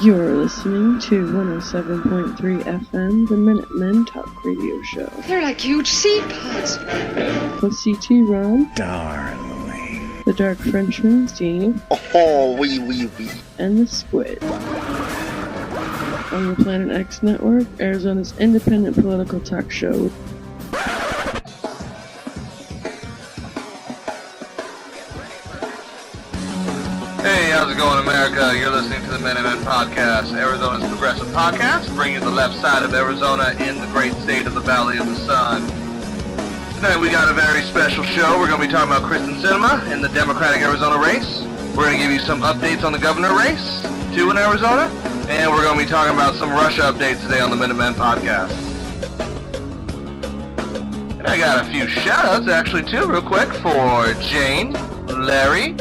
You're listening to 107.3 FM, the Minutemen Talk Radio Show. They're like huge sea pods. With CT Ron. Darling. The Dark Frenchman, Steve. Oh, oui. And the Squid. On the Planet X Network, Arizona's independent political talk show. Hey, how's it going, America? You're listening to the Minutemen Podcast, Arizona's progressive podcast, bringing you the left side of Arizona in the great state of the Valley of the Sun. Tonight we got a very special show. We're going to be talking about Kristen Sinema in the Democratic Arizona race. We're going to give you some updates on the governor race, too, in Arizona. And we're going to be talking about some Russia updates today on the Minutemen Podcast. And I got a few shout-outs, actually, too, real quick, for Jane, Larry,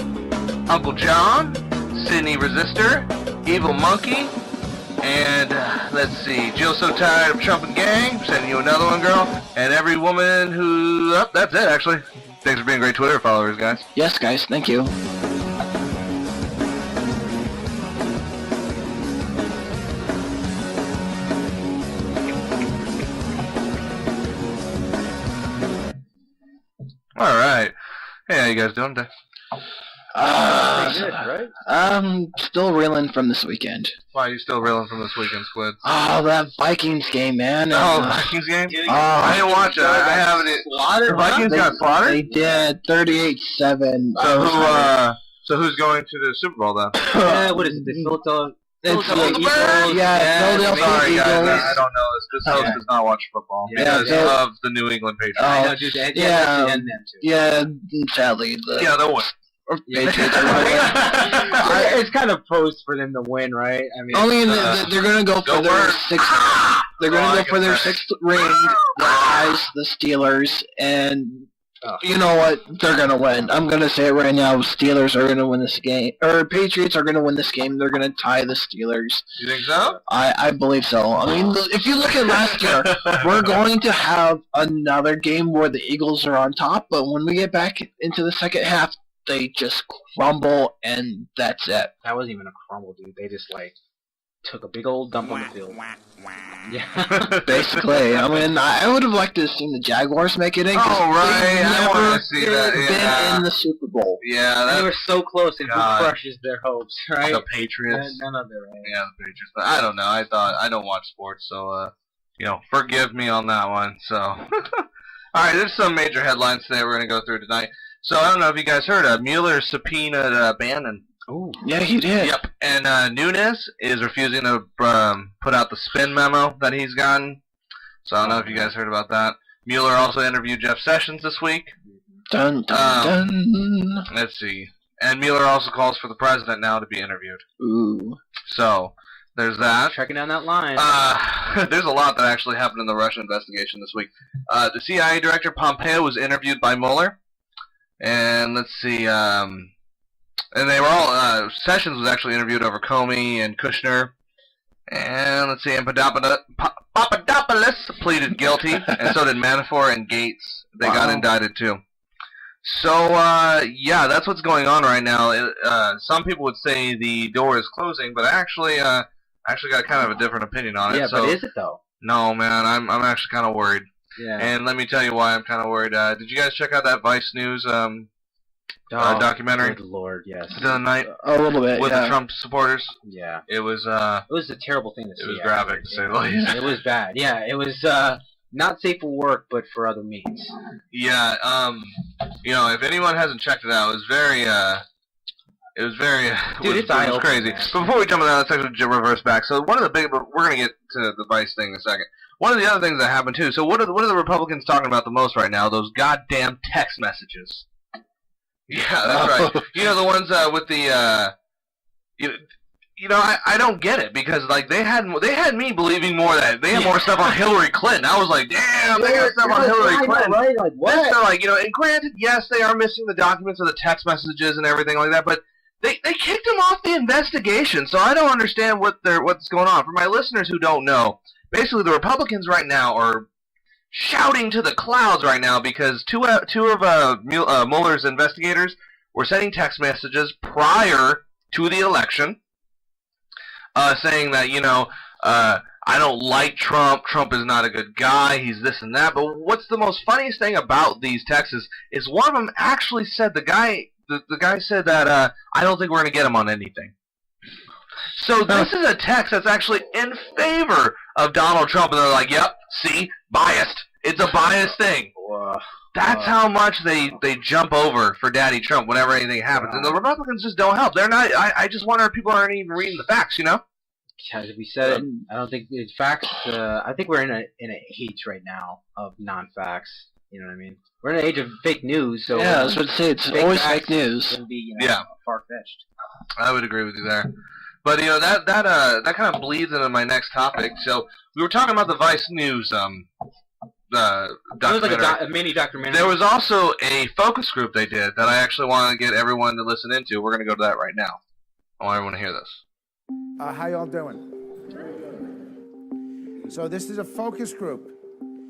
Uncle John, Sydney Resistor, Evil Monkey, and let's see, Jill So Tired of Trump and Gang, sending you another one, girl, and every woman who, that's it, actually. Thanks for being great Twitter followers, guys. Yes, guys, thank you. All right. Hey, how you guys doing today? Pretty good, right? I'm still reeling from this weekend. Why are you still reeling from this weekend, Squid? Oh, that Vikings game, man. Oh, Vikings game? I didn't watch it. I haven't. The Vikings got slaughtered? They did, 38-7. So who's going to the Super Bowl, then? What is it? The Philadelphia? It's Philadelphia Eagles. Yeah, Philadelphia Sorry, Eagles. guys, I don't know this. This host does not watch football because of the New England Patriots. I know, dude. And them too. Yeah, sadly. Yeah, they'll win. Patriots are going to win. It's kind of posed for them to win, right? I mean, they're going to go for their sixth. They're going to go for their sixth ring. Guys, the Steelers, and you know what? They're going to win. I'm going to say it right now. Steelers are going to win this game, or Patriots are going to win this game. They're going to tie the Steelers. You think so? I believe so. I mean, if you look at last year, we're going to have another game where the Eagles are on top, but when we get back into the second half, they just crumble, and that's it. That wasn't even a crumble, dude. They just, took a big old dump on the field. Yeah. Basically. I mean, I would have liked to have seen the Jaguars make it in. Oh, right. I wanted to see that. Been in the Super Bowl. Yeah. They were so close, and who crushes their hopes, right? The Patriots. None of their right? Yeah, the Patriots. But I don't know. I don't watch sports, so, forgive me on that one. So, all right, there's some major headlines today we're going to go through tonight. So I don't know if you guys heard, Mueller subpoenaed Bannon. Oh, yeah, he did. Yep, and Nunes is refusing to put out the spin memo that he's gotten. So I don't know if you guys heard about that. Mueller also interviewed Jeff Sessions this week. Dun, dun, dun. Let's see. And Mueller also calls for the president now to be interviewed. Ooh. So there's that. Checking down that line. There's a lot that actually happened in the Russia investigation this week. The CIA director Pompeo was interviewed by Mueller. And let's see, and they were all, Sessions was actually interviewed over Comey and Kushner. And let's see, and Papadopoulos pleaded guilty, and so did Manafort and Gates. They got indicted too. So, yeah, that's what's going on right now. Some people would say the door is closing, but I actually got kind of a different opinion on it. Yeah, so, but is it though? No, man, I'm actually kind of worried. Yeah. And let me tell you why I'm kind of worried. Did you guys check out that Vice News documentary? Good Lord, yes. The other night? A little bit, with the Trump supporters? Yeah. It was a terrible thing to see. It was graphic, to say the least. It was bad. Yeah, it was not safe for work, but for other means. Yeah, if anyone hasn't checked it out, it was very, Dude, it was crazy. But before we jump into that, let's actually reverse back. So one of the big, we're going to get to the Vice thing in a second. One of the other things that happened too. So what are the Republicans talking about the most right now? Those goddamn text messages. Yeah, that's right. The ones with the I don't get it because they had me believing more that they had more stuff on Hillary Clinton. I was like, damn, they got stuff on Hillary Clinton. Right? Like what? And granted, yes, they are missing the documents of the text messages and everything like that, but They kicked him off the investigation, so I don't understand what's going on. For my listeners who don't know, basically the Republicans right now are shouting to the clouds right now because two of Mueller's investigators were sending text messages prior to the election, saying that I don't like Trump. Trump is not a good guy. He's this and that. But what's the most funniest thing about these texts is one of them actually said the guy said that I don't think we're gonna get him on anything. So this is a text that's actually in favor of Donald Trump, and they're like, "Yep, see, biased. It's a biased thing." That's how much they jump over for Daddy Trump whenever anything happens, and the Republicans just don't help. They're not. I just wonder if people aren't even reading the facts, As we said it, I don't think it's facts. I think we're in a age right now of non-facts. You know what I mean? We're in an age of fake news. So yeah, I was about to say it's always fake news. Be, far-fetched. I would agree with you there. But that kind of bleeds into my next topic. So we were talking about the Vice News documentary. It was like a mini documentary. There was also a focus group they did that I actually want to get everyone to listen into. We're going to go to that right now. I want everyone to hear this. How y'all doing? So this is a focus group.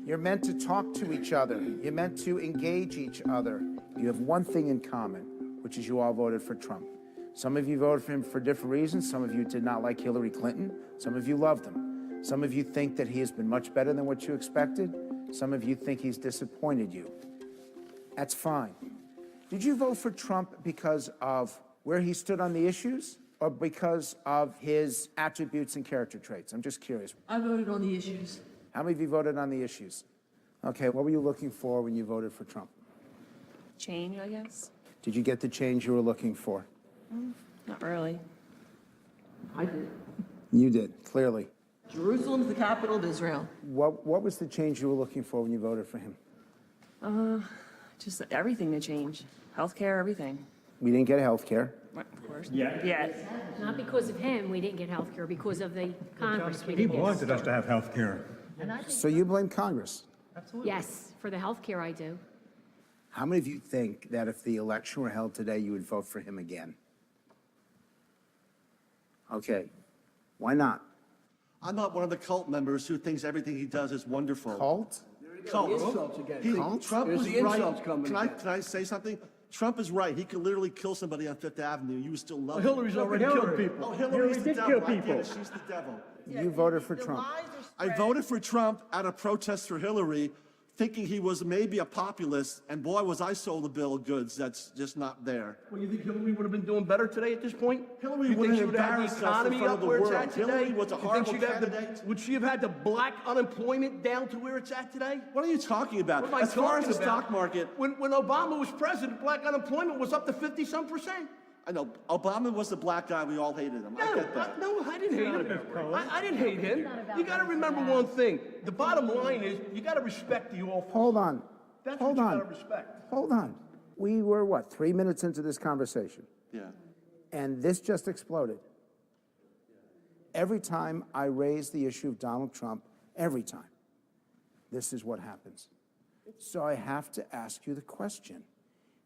You're meant to talk to each other. You're meant to engage each other. You have one thing in common, which is you all voted for Trump. Some of you voted for him for different reasons. Some of you did not like Hillary Clinton. Some of you loved him. Some of you think that he has been much better than what you expected. Some of you think he's disappointed you. That's fine. Did you vote for Trump because of where he stood on the issues or because of his attributes and character traits? I'm just curious. I voted on the issues. How many of you voted on the issues? Okay, what were you looking for when you voted for Trump? Change, I guess. Did you get the change you were looking for? Not really. I did. You did, clearly. Jerusalem's the capital of Israel. What was the change you were looking for when you voted for him? Just everything to change. Healthcare, everything. We didn't get health care. Of course. Yeah. Not because of him, we didn't get health care, because of the Congress. He wanted us to have health care. So you blame Congress? Yes, for the health care I do. How many of you think that if the election were held today, you would vote for him again? Okay, why not? I'm not one of the cult members who thinks everything he does is wonderful. Cult? Cult? Trump is right. Can I say something? Trump is right. He could literally kill somebody on Fifth Avenue. You would still love him. Hillary's already killed people. Oh, Hillary's the devil. I get it. She's the devil. You voted for Trump. I voted for Trump at a protest for Hillary, thinking he was maybe a populist, and boy, was I sold a bill of goods that's just not there. Well, you think Hillary would have been doing better today at this point? Hillary would have embarrassed us in front of the world. Hillary was a horrible candidate. Would she have had the black unemployment down to where it's at today? What are you talking about? What am I as far as talking the about? stock market, When Obama was president, black unemployment was up to 50-some%. I know Obama was the black guy. We all hated him. I get that. No, I didn't hate him. I didn't hate him. You got to remember one thing. The bottom line is you got to respect the office. Hold on. That's Hold what on. you got to respect. Hold on. We were, what, 3 minutes into this conversation? Yeah. And this just exploded. Every time I raise the issue of Donald Trump, every time, this is what happens. So I have to ask you the question.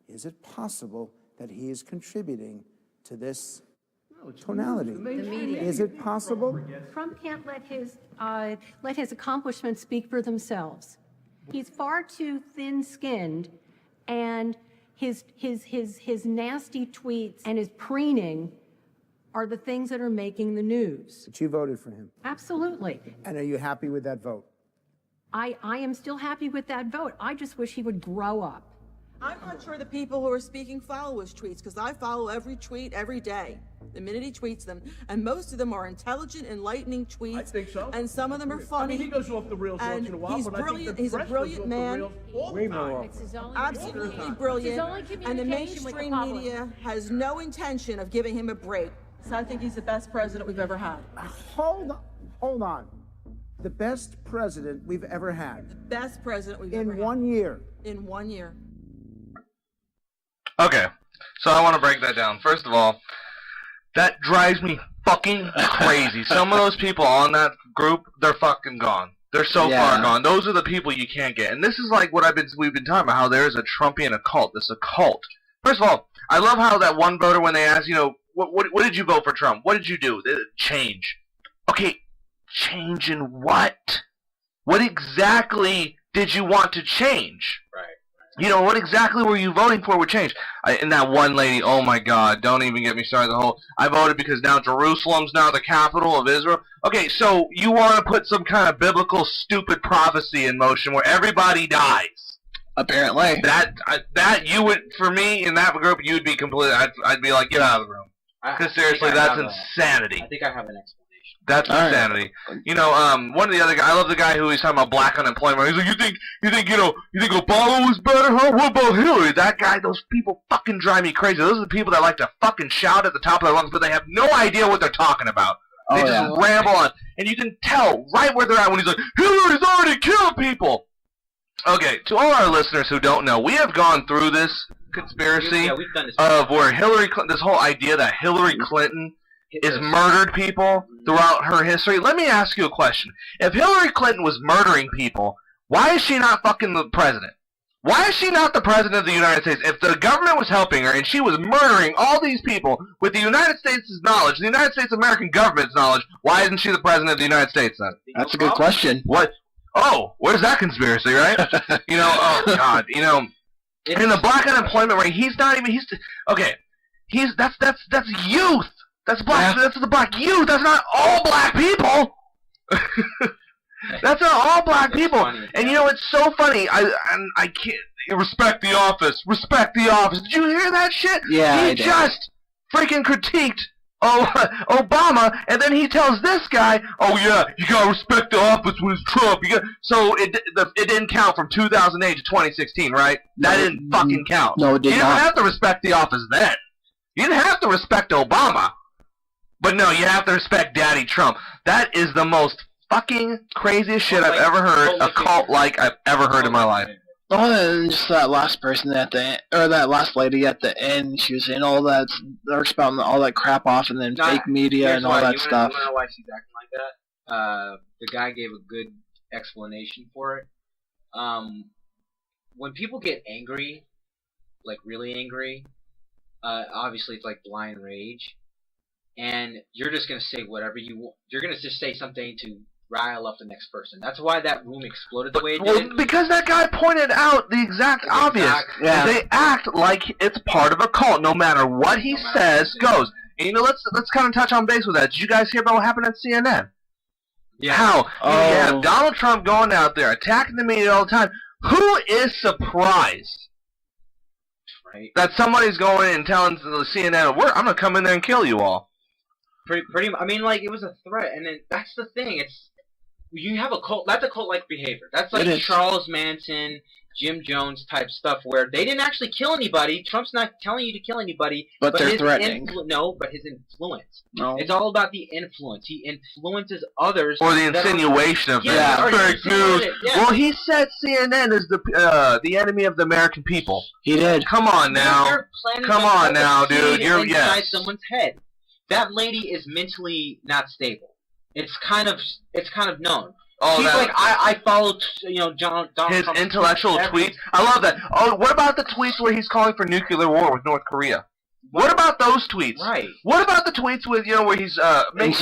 Is it possible that he is contributing to this tonality? The media. Is it possible? Trump can't let his accomplishments speak for themselves. He's far too thin-skinned, and his nasty tweets and his preening are the things that are making the news. But you voted for him. Absolutely. And are you happy with that vote? I am still happy with that vote. I just wish he would grow up. I'm not sure the people who are speaking follow his tweets, because I follow every tweet every day, the minute he tweets them. And most of them are intelligent, enlightening tweets. I think so. And some of them are funny. I mean, he goes off the rails once in a while, he's but brilliant. I think the He's a press brilliant goes off man. the rails all the time. It's his only Absolutely brilliant. only And the communication with the mainstream public. media has no intention of giving him a break. So I think he's the best president we've ever had. Hold on. The best president we've ever had. Best president we've ever In had. 1 year. In 1 year. Okay, so I want to break that down. First of all, that drives me fucking crazy. Some of those people on that group, they're fucking gone. They're so far gone. Those are the people you can't get. And this is like what we've been talking about, how there is a Trumpian occult. This occult. First of all, I love how that one voter, when they ask, what did you vote for Trump? What did you do? Change. Okay, change in what? What exactly did you want to change? Right. What exactly were you voting for would change? And that one lady, oh my God, don't even get me started. I voted because now Jerusalem's now the capital of Israel. Okay, so you want to put some kind of biblical stupid prophecy in motion where everybody dies. Apparently. That you would, for me, in that group, you would be completely, I'd be like, get out of the room. Because seriously, that's insanity. I think I have an explanation. That's insanity. One of the other guys, I love the guy who he's talking about black unemployment. He's like, you think Obama was better, huh? What about Hillary? That guy, those people fucking drive me crazy. Those are the people that like to fucking shout at the top of their lungs, but they have no idea what they're talking about. They just ramble on. And you can tell right where they're at when he's like, Hillary's already killed people. Okay, to all our listeners who don't know, we have gone through this conspiracy of where Hillary Clinton, this whole idea that Hillary Clinton is murdered people throughout her history. Let me ask you a question. If Hillary Clinton was murdering people, why is she not fucking the president? Why is she not the president of the United States? If the government was helping her and she was murdering all these people with the United States' knowledge, the United States American government's knowledge, why isn't she the president of the United States then? That's a good question. What? Oh, where's that conspiracy, right? Oh God, in the black unemployment rate, that's youth. That's black. That's the black youth. That's not all black people. That's not all black people. Funny, and it's so funny. I can't respect the office. Respect the office. Did you hear that shit? Yeah. He just freaking critiqued Obama, and then he tells this guy, "Oh yeah, you gotta respect the office when it's Trump." So it didn't count from 2008 to 2016, right? That didn't fucking count. No, it did not. You didn't have to respect the office then. You didn't have to respect Obama. But no, you have to respect Daddy Trump. That is the most fucking craziest shit I've ever heard, a cult like I've ever heard in my life. Oh, and just that last person at the end, or that last lady at the end, she was saying they're spouting all that crap off, and then fake media and all that stuff. You wanna know why she's acting like that? The guy gave a good explanation for it. When people get angry, like really angry, obviously it's like blind rage. And you're just going to say whatever you want. You're going to just say something to rile up the next person. That's why that room exploded the way it did. Well, because that guy pointed out the exact obvious. Yeah. They act like it's part of a cult. No matter what he says, goes. And let's kind of touch on base with that. Did you guys hear about what happened at CNN? Yeah. How? You have Donald Trump going out there, attacking the media all the time. Who is surprised that somebody's going and telling the CNN, I'm going to come in there and kill you all? Pretty. I mean, like, it was a threat, and then that's the thing. You have a cult. That's a cult-like behavior. That's like Charles Manson, Jim Jones type stuff, where they didn't actually kill anybody. Trump's not telling you to kill anybody, but they're threatening. But his influence. No. It's all about the influence. He influences others. Or the insinuation of fake news. Yeah. Well, he said CNN is the enemy of the American people. He did. Come on now. Come on now, dude. You're inside someone's head. That lady is mentally not stable. It's kind of known. Oh, she's like, I followed, Donald his Trump's intellectual tweets. I love that. Oh, what about the tweets where he's calling for nuclear war with North Korea? What about those tweets? Right. What about the tweets with where he's making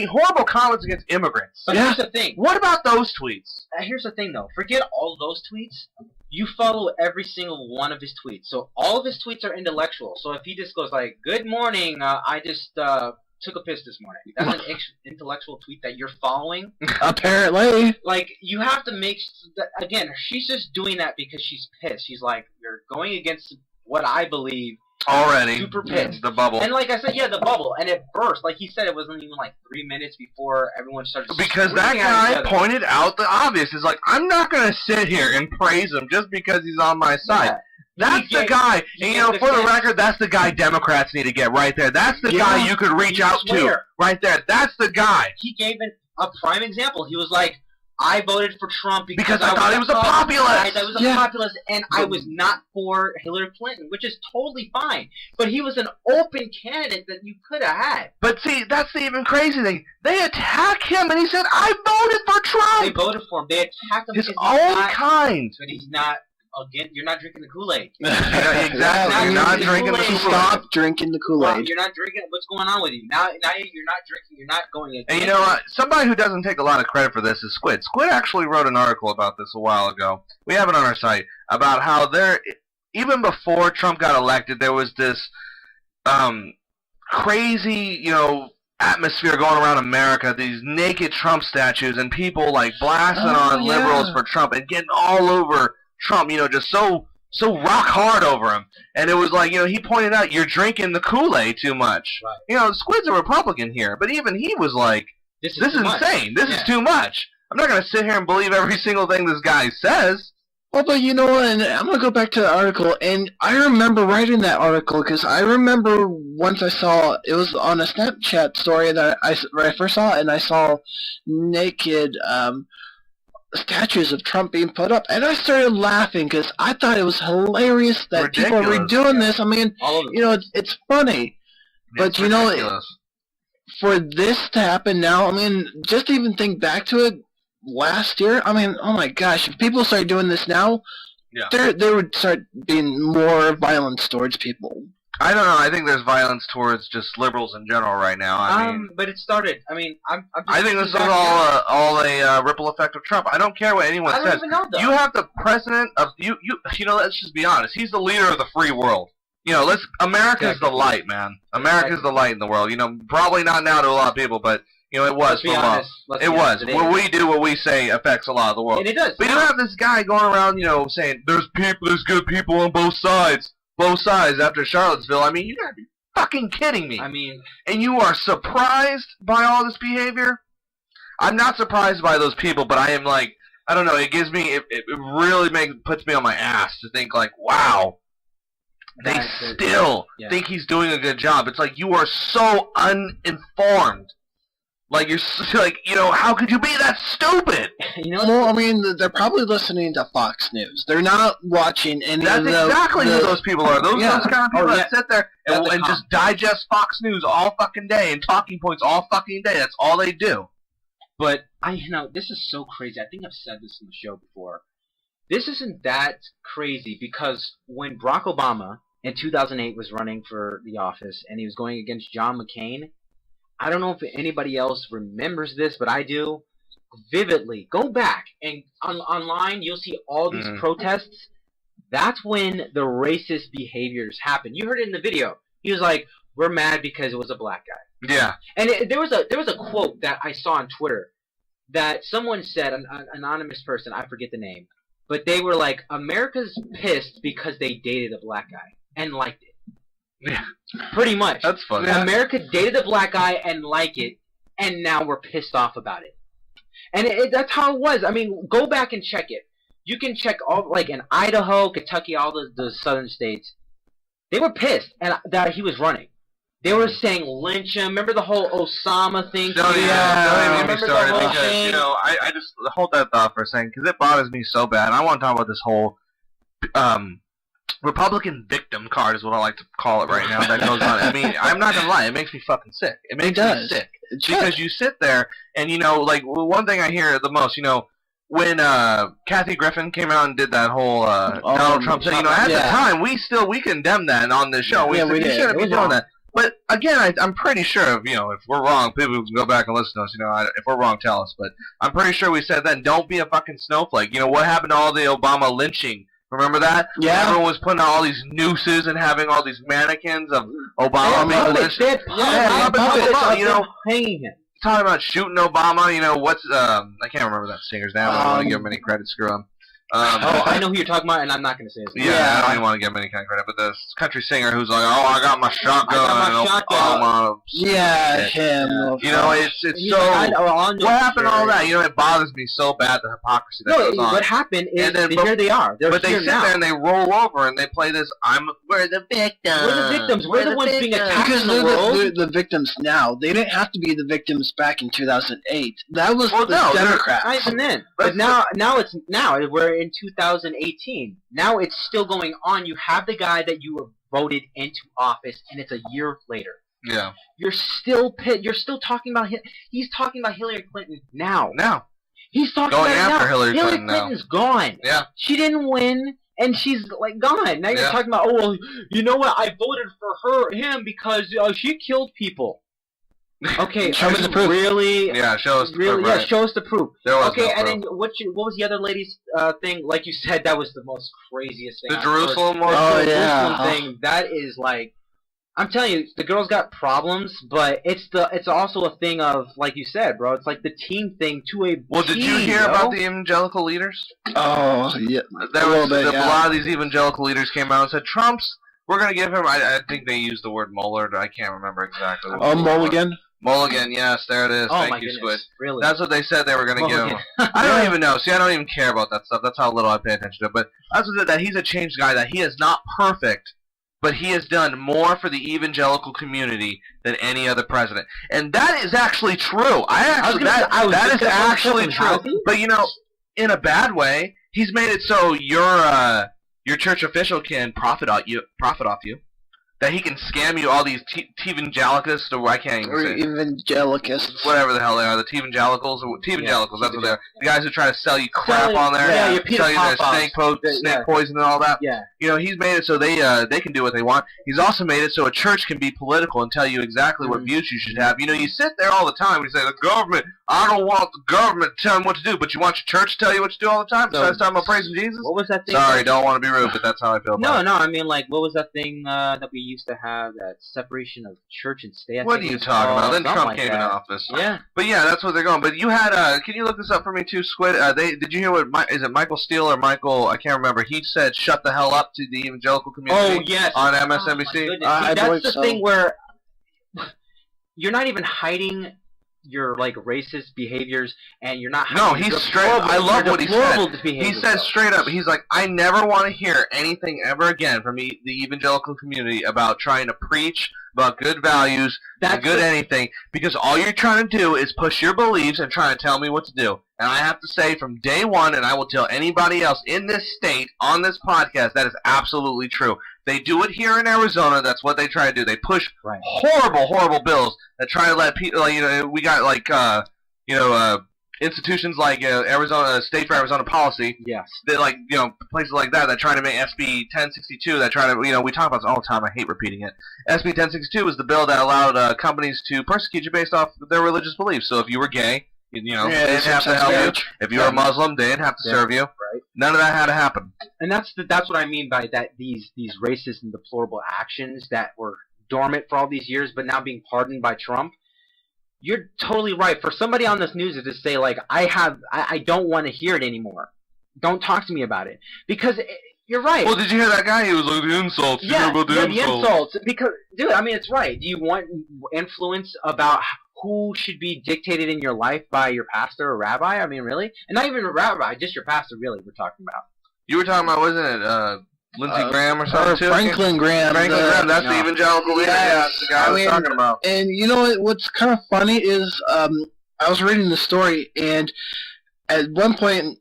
horrible comments against immigrants? But here's the thing. What about those tweets? Here's the thing, though. Forget all those tweets. You follow every single one of his tweets. So all of his tweets are intellectual. So if he just goes like, "Good morning, I just took a piss this morning," that's an intellectual tweet that you're following. Apparently. Like, you have to make again. She's just doing that because she's pissed. She's like, "You're going against what I believe." Already. Super pissed. The bubble. And like I said, the bubble. And it burst. Like he said, it wasn't even like 3 minutes before everyone started. Because that guy pointed out the obvious. He's like, I'm not going to sit here and praise him just because he's on my side. Yeah. That's the guy. And, for the record, that's the guy Democrats need to get right there. That's the guy you could reach out to right there. That's the guy. He gave a prime example. He was like, I voted for Trump because I thought he was a populist. I was a populist, and I was not for Hillary Clinton, which is totally fine. But he was an open candidate that you could have had. But see, that's the even crazy thing. They attack him, and he said, I voted for Trump. They voted for him. They attacked him. His own kind. But he's not again, you're not drinking the Kool-Aid. Exactly. You're not drinking the Kool-Aid. Stop drinking the Kool-Aid. Well, you're not drinking. What's going on with you? Now you're not drinking. You're not going against. And you know what? Somebody who doesn't take a lot of credit for this is Squid. Squid actually wrote an article about this a while ago. We have it on our site about how even before Trump got elected, there was this crazy, atmosphere going around America, these naked Trump statues and people like blasting on liberals for Trump and getting all over Trump, just so rock hard over him. And it was like, he pointed out, you're drinking the Kool-Aid too much. Right. Squid's a Republican here, but even he was like, this is insane. This is too much. I'm not going to sit here and believe every single thing this guy says. Well, but you know what, and I'm going to go back to the article, and I remember writing that article, because I remember once I saw, it was on a Snapchat story that I first saw it, and I saw naked statues of Trump being put up, and I started laughing, because I thought it was hilarious that people were doing this. I mean, it's funny, but for this to happen now, I mean, just to even think back to it, last year, I mean, oh my gosh, if people start doing this now, there would start being more violence towards people. I don't know. I think there's violence towards just liberals in general right now. I mean, but it started. I mean, I think this is all a ripple effect of Trump. I don't care what anyone says. Even know, you have the president of let's just be honest. He's the leader of the free world. America's the light, man. America's the light in the world. Probably not now to a lot of people, but. It was for a while. It was. What we do, what we say, affects a lot of the world. And it does. But you don't have this guy going around, saying there's good people on both sides after Charlottesville. I mean, you gotta be fucking kidding me. I mean, and you are surprised by all this behavior? I'm not surprised by those people, but I am like, I don't know. It gives me, it really puts me on my ass to think like, wow. They still think he's doing a good job. It's like you are so uninformed. Like, how could you be that stupid? Well, I mean, they're probably listening to Fox News. They're not watching any of the... That's exactly who those people are. Those kind of people that sit there and just digest Fox News all fucking day and talking points all fucking day. That's all they do. But, this is so crazy. I think I've said this in the show before. This isn't that crazy because when Barack Obama in 2008 was running for the office and he was going against John McCain... I don't know if anybody else remembers this, but I do vividly. Go back and online, you'll see all these protests. That's when the racist behaviors happen. You heard it in the video. He was like, "We're mad because it was a black guy." Yeah. And there was a quote that I saw on Twitter that someone said, an anonymous person, I forget the name, but they were like, "America's pissed because they dated a black guy and liked it." Yeah. Pretty much. That's funny. America dated a black guy and like it, and now we're pissed off about it. And that's how it was. I mean, go back and check it. You can check all, like in Idaho, Kentucky, all the southern states. They were pissed that he was running. They were saying lynch him. Remember the whole Osama thing? Don't even get me started because, I just hold that thought for a second because it bothers me so bad. I want to talk about this whole Republican victim card is what I like to call it right now. That goes on. I mean, I'm not gonna lie, it makes me fucking sick. It makes me sick because you sit there and like one thing I hear the most, when Kathy Griffin came out and did that whole Donald Trump thing, at the time we condemned that on this show. We said you shouldn't be doing that. But again, I'm pretty sure if we're wrong, people can go back and listen to us. If we're wrong, tell us. But I'm pretty sure we said then, don't be a fucking snowflake. What happened to all the Obama lynching? Remember that? Yeah. Everyone was putting out all these nooses and having all these mannequins of Obama being lynched. Hanging him. Talking about shooting Obama. What's I can't remember that singer's name. I don't want to give him any credit. Screw him. I know who you're talking about, and I'm not going to say his name. Yeah, I don't even want to give him any kind of credit. But the country singer who's like, "Oh, I got my shotgun." Yeah, him. It's so. What happened to all that? It bothers me so bad, the hypocrisy that goes on. What happened is here they are. But they sit there and they roll over and they play this. We're the victims. We're the victims. We're the ones being attacked. Because they're the victims now. They didn't have to be the victims back in 2008. That was the Democrats. Not even then. But now we're in 2018. Now it's still going on. You have the guy that you were voted into office, and it's a year later. Yeah. You're still talking about him. He's talking about Hillary Clinton now. Now. He's talking going about after now. Hillary Clinton Clinton's gone. Yeah. She didn't win, and she's like gone. Now you're Yeah. talking about, oh, well, you know what? I voted for him because she killed people. Okay, Show me the proof. Really? Yeah, show us the Really? proof. Yeah, Right. show us the proof. There was Okay, no and proof. then what was the other lady's thing? Like you said, that was the most craziest thing. The I've heard. Jerusalem one? The Oh, Jerusalem yeah. thing. That is like, I'm telling you, the girl's got problems, but it's also a thing of, like you said, bro. It's like the team thing to a. Well, did you hear about the evangelical leaders? Oh, yeah. There A was little bit, a yeah. lot of these evangelical leaders came out and said, we're going to give him, I think they used the word Mueller, I can't remember exactly. Oh, Mulligan? Mulligan, yes, there it is. Oh Thank my you, goodness, Squid. really? That's what they said they were going to give him. Mulligan. I don't even know. See, I don't even care about that stuff. That's how little I pay attention to it. But that's what that he's a changed guy, that he is not perfect, but he has done more for the evangelical community than any other president. And that is actually true. That is actually true. But, you know, in a bad way, he's made it so your church official can profit off you. That he can scam you all these Tevangelicals, or I can't even Or say it. evangelicals. Whatever the hell they are, the Tevangelicals, or Tevangelicals, that's what they are. The guys who try to sell you crap on there, yeah, your Peter tell you there's Pop-Ups. snake poison and all that. Yeah. You know, he's made it so they can do what they want. He's also made it so a church can be political and tell you exactly what views you should have. You know, you sit there all the time and you say, the government, I don't want the government to tell me what to do, but you want your church to tell you what to do all the time? So, talking about praising Jesus? What was that thing? Sorry, don't want to be rude, but that's how I feel about it. No, I mean, like, what was that thing that we used to have, that separation of church and state? What are you talking about? Then Trump came in office. Yeah. But yeah, that's what they're going. But you had, can you look this up for me too, Squid? Did you hear what, is it Michael Steele or Michael, I can't remember, he said shut the hell up to the evangelical community on MSNBC? See, that's the thing where you're not even hiding your, like, racist behaviors, and you're not hiding he's straight. I love what he said. He said straight up, he's like, I never want to hear anything ever again from the evangelical community about trying to preach about good values, good anything, because all you're trying to do is push your beliefs and try to tell me what to do. And I have to say from day one, and I will tell anybody else in this state on this podcast, that is absolutely true. They do it here in Arizona. That's what they try to do. They push horrible, horrible bills that try to let people, like, you know, we got like, institutions like Arizona State for Arizona Policy. Yes. That, like, you know, places like that try to make SB 1062. That try to, you know, we talk about this all the time. I hate repeating it. SB 1062 is the bill that allowed companies to persecute you based off their religious beliefs. So if you were gay, you know, they didn't have to help you. If you were a Muslim, they didn't have to serve you. Right. None of that had to happen. And that's what I mean by that. These racist and deplorable actions that were dormant for all these years, but now being pardoned by Trump. You're totally right. For somebody on this news to say, like, I don't want to hear it anymore. Don't talk to me about it, because you're right. Well, did you hear that guy? He was like, the insults. Yeah, the insults. Because, dude, I mean, it's right. Do you want influence about who should be dictated in your life by your pastor or rabbi? I mean, really? And not even a rabbi, just your pastor, really, we're talking about. You were talking about, wasn't it, Lindsey Graham or something, too? Franklin Graham. Franklin Graham, that's the evangelical leader. Yeah, that's the guy I was talking about. And you know what's kind of funny is I was reading the story, and at one point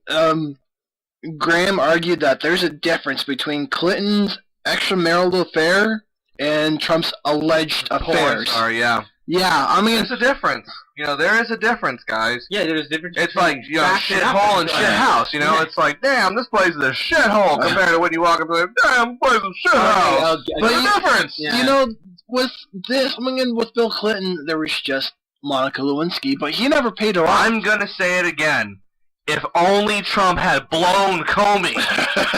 Graham argued that there's a difference between Clinton's extramarital affair and Trump's alleged affairs. Yeah. Yeah, I mean... There's a difference. You know, there is a difference, guys. Yeah, there's a difference. It's like, you know, shithole and shithouse, you know? Yeah. It's like, damn, this place is a shithole compared to when you walk up and say, damn, this place is a shithouse. But there's a difference. Yeah. You know, with this, I mean, with Bill Clinton, there was just Monica Lewinsky, but he never paid her off. I'm going to say it again. If only Trump had blown Comey,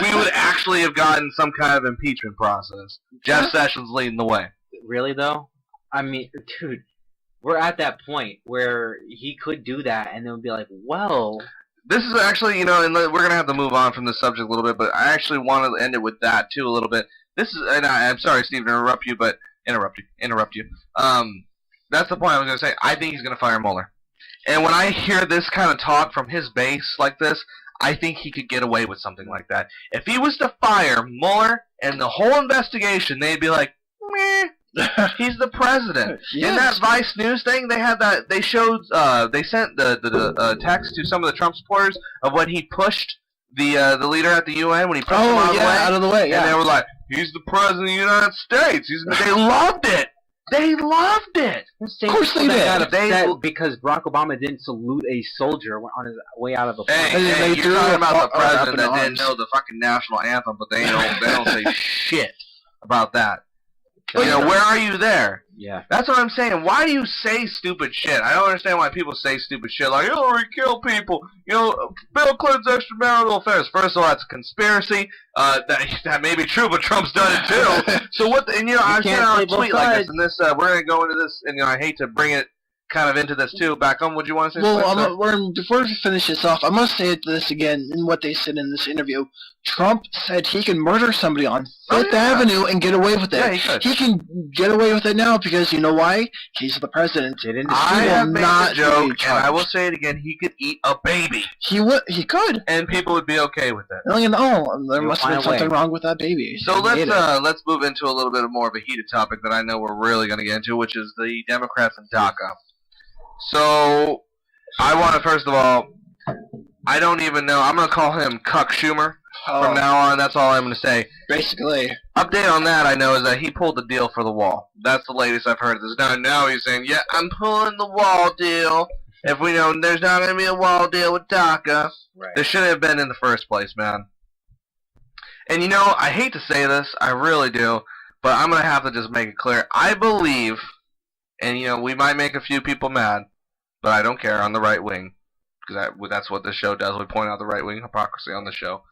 we would actually have gotten some kind of impeachment process. Jeff Sessions leading the way. Really, though? I mean, dude, we're at that point where he could do that, and then be like, well... This is actually, you know, and we're going to have to move on from this subject a little bit, but I actually want to end it with that, too, a little bit. This is, and I'm sorry, Steve, to interrupt you. That's the point I was going to say. I think he's going to fire Mueller. And when I hear this kind of talk from his base like this, I think he could get away with something like that. If he was to fire Mueller and the whole investigation, they'd be like, meh. He's the president. Yes. In that Vice News thing, they had that. They showed. They sent the text to some of the Trump supporters of when he pushed the leader at the UN when he pushed him out of the way. Out of the way. Yeah. And they were like, "He's the president of the United States." They loved it. They loved it. Of course they did. Got upset because Barack Obama didn't salute a soldier on his way out of a plane. Hey, you're talking about the president that didn't know the fucking national anthem, but they don't say shit about that. You know, where are you there? Yeah. That's what I'm saying. Why do you say stupid shit? I don't understand why people say stupid shit like, Hillary killed people. You know, Bill Clinton's extramarital affairs. First of all, that's a conspiracy. That may be true, but Trump's done it too. So what? And you know, I said on a tweet like this, and this we're gonna go into this, and you know, I hate to bring it kind of into this too. Back on, would you want to say? Well, before we finish this off, I must say this again in what they said in this interview. Trump said he can murder somebody on Fifth Avenue and get away with it. Yeah, he can get away with it now because you know why? He's the president. I have made the joke, and I will say it again. He could eat a baby. He would. He could, and people would be okay with it. There must have been something wrong with that baby. So let's move into a little bit more of a heated topic that I know we're really going to get into, which is the Democrats and DACA. So I want to first of all, I don't even know. I'm going to call him Cuck Schumer from now on. That's all I'm going to say. Basically. Update on that, I know, is that he pulled the deal for the wall. That's the latest I've heard. Now he's saying, yeah, I'm pulling the wall deal. If we know there's not going to be a wall deal with DACA. Right. There shouldn't have been in the first place, man. And you know, I hate to say this, I really do, but I'm going to have to just make it clear. I believe, and you know, we might make a few people mad, but I don't care, on the right wing. Because that's what this show does. We point out the right-wing hypocrisy on the show.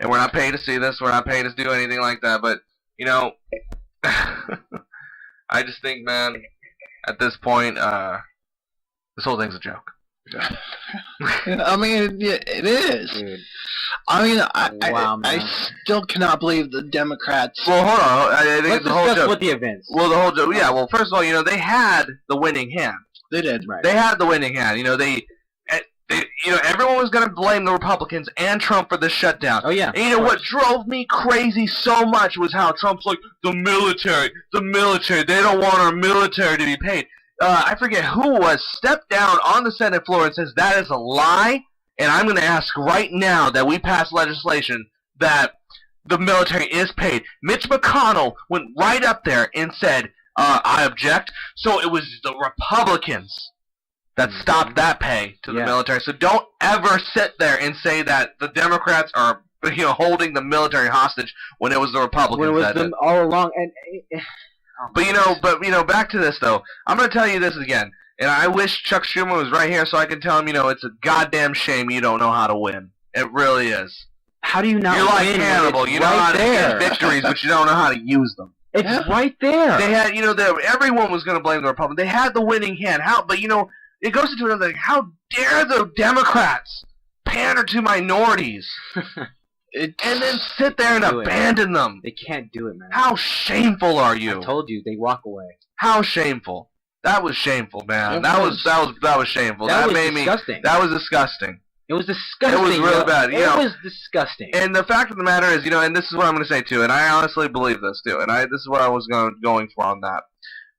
And we're not paid to see this. We're not paid to do anything like that. But, you know, I just think, man, at this point, this whole thing's a joke. I mean, it is. Dude. I mean, I still cannot believe the Democrats. Well, hold on. I think it's the whole joke. What the events? Well, the whole joke. Yeah, well, first of all, you know, they had the winning hand. They did. Right. They had the winning hand. You know, you know, everyone was going to blame the Republicans and Trump for the shutdown. Oh, yeah. And you know what drove me crazy so much was how Trump's like, the military, they don't want our military to be paid. I forget who it was, stepped down on the Senate floor and says that is a lie, and I'm going to ask right now that we pass legislation that the military is paid. Mitch McConnell went right up there and said, I object. So it was the Republicans that stopped that pay to the military. So don't ever sit there and say that the Democrats are, you know, holding the military hostage when it was the Republicans. When it was them all along. But you know, back to this though. I'm gonna tell you this again, and I wish Chuck Schumer was right here so I could tell him, you know, it's a goddamn shame you don't know how to win. It really is. How do you not? You're like Hannibal. You know how to get victories, but you don't know how to use them. It's right there. They had, you know, everyone was gonna blame the Republicans. They had the winning hand. But you know. It goes into another thing. How dare the Democrats pander to minorities and then sit there and abandon them? They can't do it, man. How shameful are you? I told you, they walk away. How shameful. That was shameful, man. That was shameful. That made disgusting. That was disgusting. It was disgusting. It was really bad. It was disgusting. And the fact of the matter is, you know, and this is what I'm going to say too, and I honestly believe this too, and this is what I was going for on that.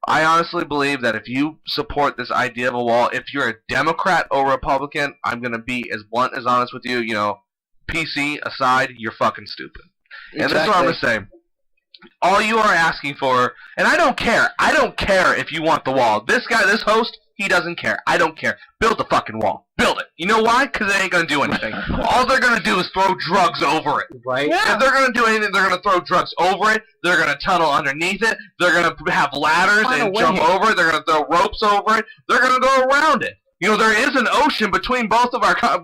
I honestly believe that if you support this idea of a wall, if you're a Democrat or Republican, I'm going to be as blunt as honest with you, you know, PC aside, you're fucking stupid. Exactly. And this is what I'm going to say. All you are asking for, and I don't care. I don't care if you want the wall. This guy, this host, he doesn't care. I don't care. Build the fucking wall. Build it. You know why? Because it ain't going to do anything. All they're going to do is throw drugs over it. Right? Yeah. If they're going to do anything, they're going to throw drugs over it. They're going to tunnel underneath it. They're going to have ladders and jump over it. They're going to throw ropes over it. They're going to go around it. You know, there is an ocean between both of our our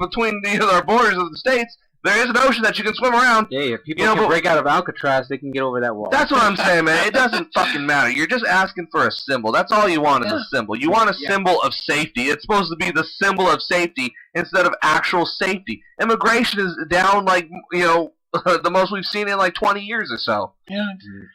borders of the states. There is an ocean that you can swim around. Yeah, if people can break out of Alcatraz, they can get over that wall. That's what I'm saying, man. It doesn't fucking matter. You're just asking for a symbol. That's all you want is a symbol. You want a symbol of safety. It's supposed to be the symbol of safety instead of actual safety. Immigration is down like, you know, the most we've seen in like 20 years or so. Yeah.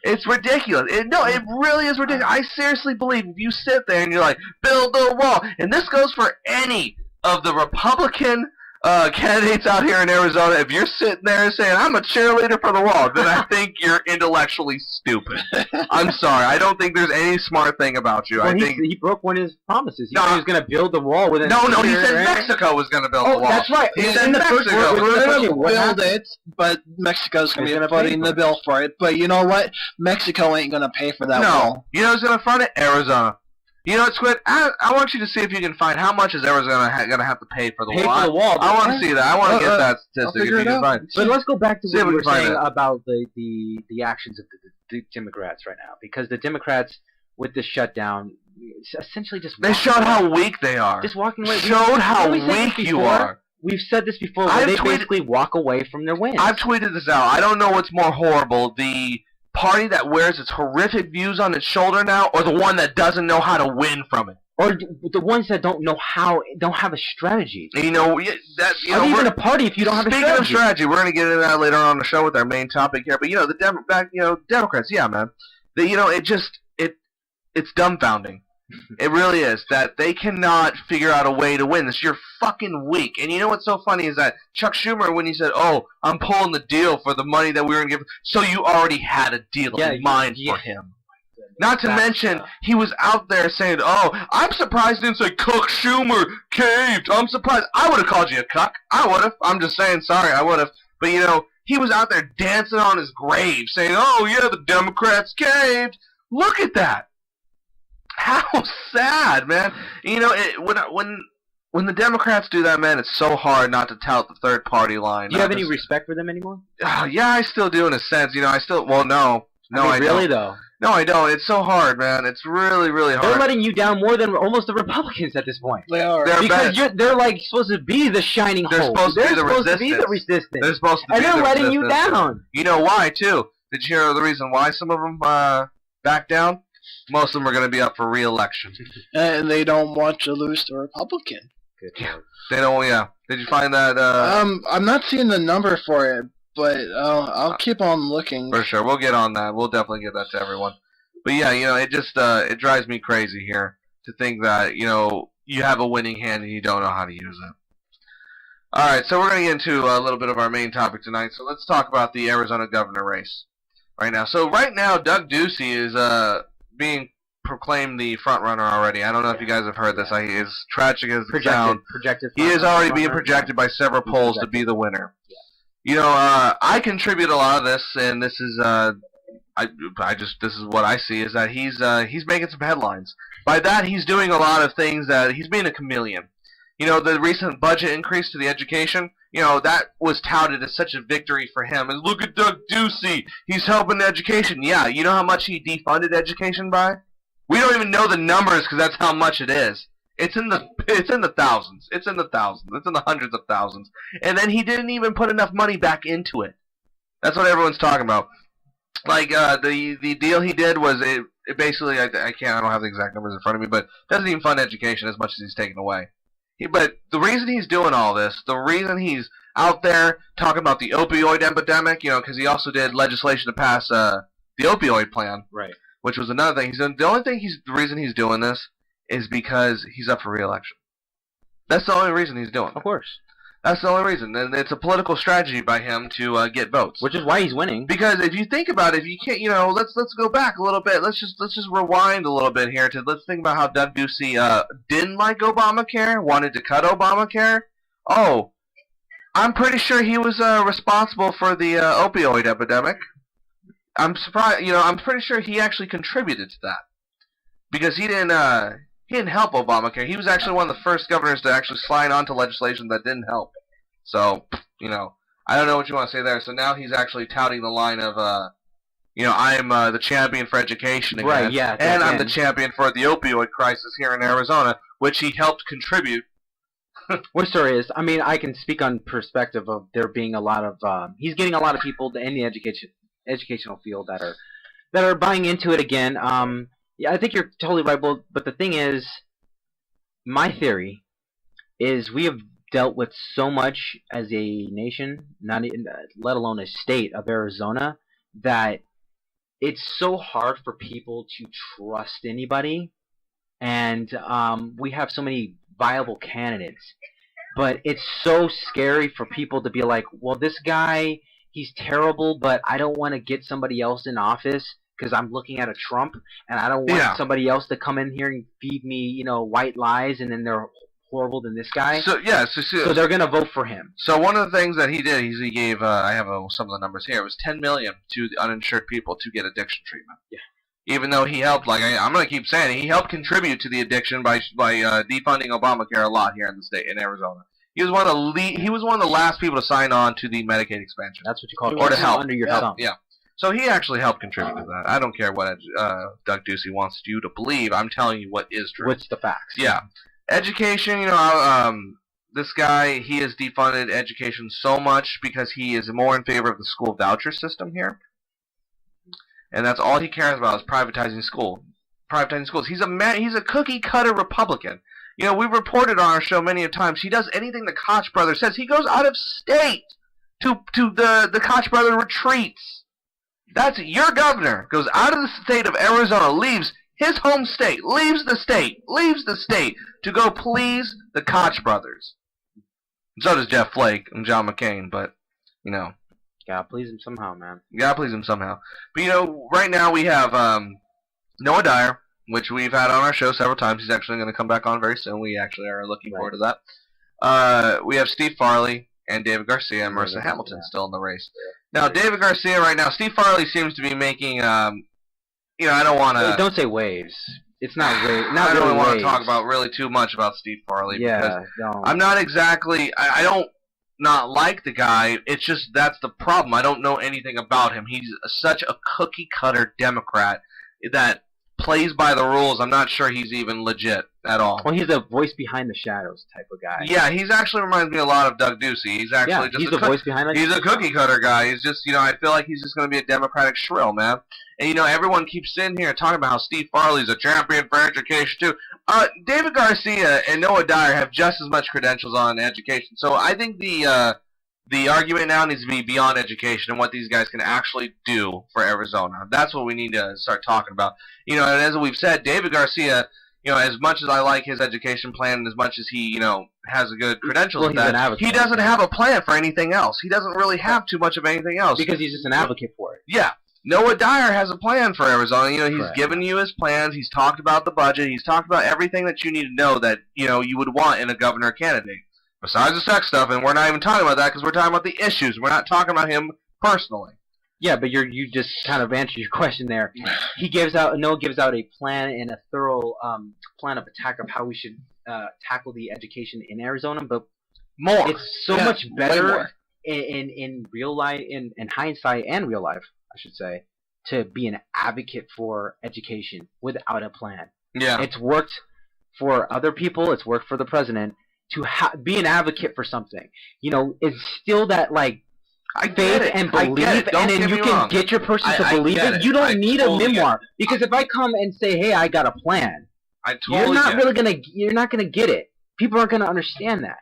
It's ridiculous. It really is ridiculous. I seriously believe if you sit there and you're like, build the wall, and this goes for any of the Republican candidates out here in Arizona, if you're sitting there saying, I'm a cheerleader for the wall, then I think you're intellectually stupid. I'm sorry. I don't think there's any smart thing about you. Well, I think he broke one of his promises. He said he was going to build the wall within No, a he year, said right? Mexico was going to build the wall. That's right. He said In the first Mexico. we're going to What build happened? it, but Mexico's going Who's to be gonna pay footing for the it? bill for it. But you know what? Mexico ain't going to pay for that No. wall. You know who's going to fund it? Arizona. You know what, Squid? I want you to see if you can find how much is Arizona going to have to pay for the Pay wall. for the wall. I want to see that. I want to get that statistic if figure you it can out. find. But let's go back to See what if you we were can find saying it. about the actions of the Democrats right now, because the Democrats with the shutdown essentially just They walking showed away. how weak they are. Just walking away. Showed how Haven't we said weak this you before? are. We've said this before. Where I've they tweeted- basically walk away from their wins. I've tweeted this out. I don't know what's more horrible, the party that wears its horrific views on its shoulder now, or the one that doesn't know how to win from it. Or the ones that don't have a strategy. You know, Are they even a party if you don't have a strategy? Speaking of strategy, we're going to get into that later on the show with our main topic here. But you know, Democrats, yeah, man. It's dumbfounding. It really is that they cannot figure out a way to win this. You're fucking weak. And you know what's so funny is that Chuck Schumer, when he said, "Oh, I'm pulling the deal for the money that we were going to give," so you already had a deal in mind for him. Not to mention, he was out there saying, "Oh, I'm surprised he didn't say Cuck Schumer caved. I'm surprised. I would have called you a cuck. I would have. I'm just saying, sorry, I would have." But you know, he was out there dancing on his grave, saying, "Oh yeah, the Democrats caved." Look at that. How sad, man. You know, when the Democrats do that, man, it's so hard not to tout the third party line. Do you have any respect for them anymore? Yeah, I still do in a sense. You know, no, I really don't. though. No, I don't. It's so hard, man. It's really, really hard. They're letting you down more than almost the Republicans at this point. They are. They're like supposed to be the shining They're hope. supposed to be the supposed to resistance. be the resistance. They're supposed to and be they're the letting you resistance. down. You know why, too? Did you hear the reason why some of them back down? Most of them are going to be up for re-election. And they don't want to lose to a Republican. They don't, yeah. Did you find that? I'm not seeing the number for it, but I'll keep on looking. For sure. We'll get on that. We'll definitely get that to everyone. But yeah, you know, it just it drives me crazy here to think that, you know, you have a winning hand and you don't know how to use it. All right, so we're going to get into a little bit of our main topic tonight. So let's talk about the Arizona governor race right now. So right now, Doug Ducey is being proclaimed the front runner already. I don't know if you guys have heard this. As tragic as it sounds, he is already being projected by several polls to be the winner. You know, I contribute a lot of this, and this is this is what I see, is that he's making some headlines. By that, he's doing a lot of things that he's being a chameleon. You know, the recent budget increase to the education, you know, that was touted as such a victory for him. And look at Doug Ducey, he's helping education. Yeah, you know how much he defunded education by? We don't even know the numbers because that's how much it is. It's in the thousands. It's in the thousands. It's in the hundreds of thousands. And then he didn't even put enough money back into it. That's what everyone's talking about. Like the deal he did was it basically I don't have the exact numbers in front of me, but it doesn't even fund education as much as he's taking away. But the reason he's doing all this, the reason he's out there talking about the opioid epidemic, you know, because he also did legislation to pass the opioid plan, right? Which was another thing. The reason he's doing this is because he's up for re-election. That's the only reason he's doing it. Of course. That's the only reason, and it's a political strategy by him to get votes. Which is why he's winning. Because if you think about it, if you can't, you know, let's go back a little bit. Let's just rewind a little bit here let's think about how Doug Ducey didn't like Obamacare, wanted to cut Obamacare. Oh, I'm pretty sure he was responsible for the opioid epidemic. I'm surprised. You know, I'm pretty sure he actually contributed to that because he didn't help Obamacare. He was actually one of the first governors to actually slide onto legislation that didn't help. So, you know, I don't know what you want to say there. So now he's actually touting the line of, you know, I am the champion for education again. Right, yeah. And I'm the champion for the opioid crisis here in Arizona, which he helped contribute. What story is? I mean, I can speak on perspective of there being a lot of he's getting a lot of people in the educational field that are buying into it again. Yeah, I think you're totally right, but the thing is, my theory is we have dealt with so much as a nation, not even, let alone a state of Arizona, that it's so hard for people to trust anybody, and we have so many viable candidates but it's so scary for people to be like, well, this guy, he's terrible, but I don't want to get somebody else in office because I'm looking at a Trump, and I don't want somebody else to come in here and feed me, white lies, and then they're horrible than this guy. So they're gonna vote for him. So one of the things that he did, he gave. I have some of the numbers here. It was $10 million to the uninsured people to get addiction treatment. Yeah. Even though he helped, I'm gonna keep saying it, he helped contribute to the addiction by defunding Obamacare a lot here in the state in Arizona. He was one of the last people to sign on to the Medicaid expansion. That's what you call or to help under your thumb. Yeah. So he actually helped contribute to that. I don't care what Doug Ducey wants you to believe. I'm telling you what is true. What's the facts? Yeah. Education, this guy, he has defunded education so much because he is more in favor of the school voucher system here. And that's all he cares about is privatizing schools. He's a cookie cutter Republican. We've reported on our show many times. He does anything the Koch brothers says. He goes out of state to the Koch brother retreats. That's your governor goes out of the state of Arizona, leaves his home state, leaves the state to go please the Koch brothers. So does Jeff Flake and John McCain, but gotta please him somehow, man. Gotta please him somehow. But right now we have Noah Dyer, which we've had on our show several times. He's actually going to come back on very soon. We actually are looking forward to that. We have Steve Farley and David Garcia and Marissa Hamilton still in the race. Now, David Garcia right now, Steve Farley seems to be making, I don't want to... Don't say waves. It's not waves. I don't really want to talk about really too much about Steve Farley. Yeah, because I'm not exactly... I don't not like the guy. It's just that's the problem. I don't know anything about him. He's such a cookie-cutter Democrat that plays by the rules. I'm not sure he's even legit at all. Well, he's a voice behind the shadows type of guy. Yeah, he's actually reminds me a lot of Doug Ducey. He's actually just he's a voice behind the He's a cookie cutter guy. He's just, I feel like he's just going to be a Democratic shrill, man. And, everyone keeps sitting here talking about how Steve Farley's a champion for education, too. David Garcia and Noah Dyer have just as much credentials on education. So I think the argument now needs to be beyond education and what these guys can actually do for Arizona. That's what we need to start talking about. And as we've said, David Garcia, as much as I like his education plan and as much as he, has a good credentials with that, he doesn't have a plan for anything else. He doesn't really have too much of anything else. Because he's just an advocate for it. Yeah. Noah Dyer has a plan for Arizona. He's given you his plans. He's talked about the budget. He's talked about everything that you need to know that, you would want in a governor candidate. Besides the sex stuff, and we're not even talking about that because we're talking about the issues. We're not talking about him personally. Yeah, but you just kind of answered your question there. Noah gives out a plan and a thorough plan of attack of how we should tackle the education in Arizona, but more. It's so much better in real life, in hindsight and real life, I should say, to be an advocate for education without a plan. Yeah, it's worked for other people. It's worked for the president. To be an advocate for something, instill that faith and belief, and then you can get your person to believe it. You don't need a memoir because if I come and say, "Hey, I got a plan," you're not gonna get it. People aren't gonna understand that.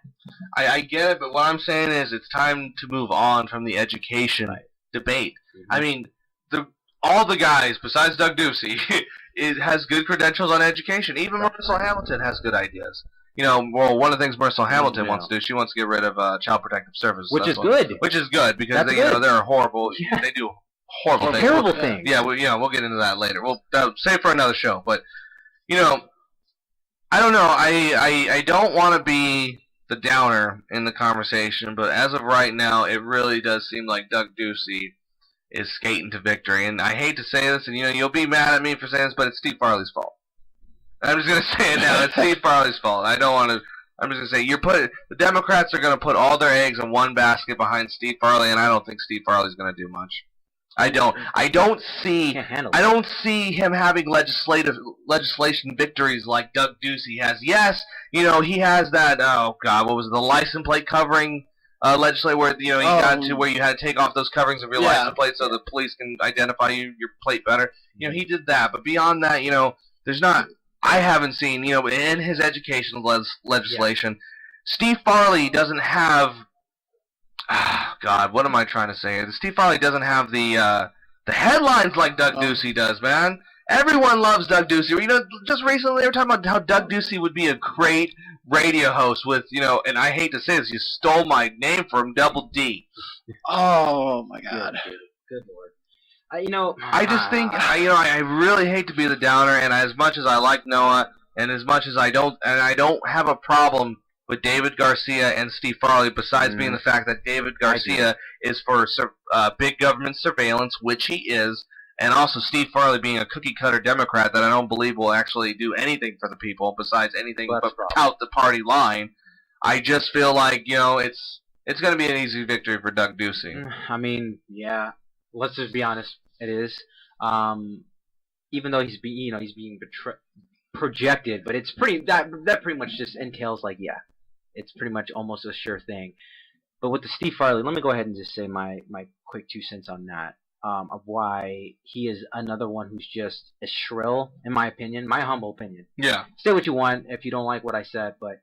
I get it, but what I'm saying is it's time to move on from the education debate. Mm-hmm. I mean, all the guys besides Doug Ducey has good credentials on education. Even Marissa Hamilton has good ideas. One of the things Marissa Hamilton wants to do, she wants to get rid of Child Protective Services. Which is good. Which is good because they're horrible. Yeah. They do horrible things. Terrible things. Yeah, we'll get into that later. We'll save for another show. But I don't know. I don't want to be the downer in the conversation, but as of right now, it really does seem like Doug Ducey is skating to victory. And I hate to say this, and you'll be mad at me for saying this, but it's Steve Farley's fault. I'm just going to say it now. It's Steve Farley's fault. I don't want to... I'm just going to say, the Democrats are going to put all their eggs in one basket behind Steve Farley, and I don't think Steve Farley's going to do much. I don't see him having legislation victories like Doug Ducey has. Yes, he has that, what was it, the license plate covering legislation where, he got to where you had to take off those coverings of your license plate so the police can identify your plate better. He did that. But beyond that, there's not... I haven't seen, in his education legislation, Steve Farley doesn't have. God, what am I trying to say? Steve Farley doesn't have the headlines like Doug Ducey does, man. Everyone loves Doug Ducey. Just recently they were talking about how Doug Ducey would be a great radio host with, and I hate to say this, you stole my name from Double D. Oh my God. Good Lord. I just think, I really hate to be the downer, and as much as I like Noah, and as much as I don't have a problem with David Garcia and Steve Farley, besides being the fact that David Garcia is for big government surveillance, which he is, and also Steve Farley being a cookie-cutter Democrat that I don't believe will actually do anything for the people besides anything but tout the party line. I just feel like, it's going to be an easy victory for Doug Ducey. I mean, yeah. Let's just be honest. It is. Even though he's being projected, but it's that pretty much just entails like, yeah, it's pretty much almost a sure thing. But with the Steve Farley, let me go ahead and just say my quick 2 cents on that. Of why he is another one who's just as shrill, in my opinion, my humble opinion. Yeah. Say what you want if you don't like what I said, but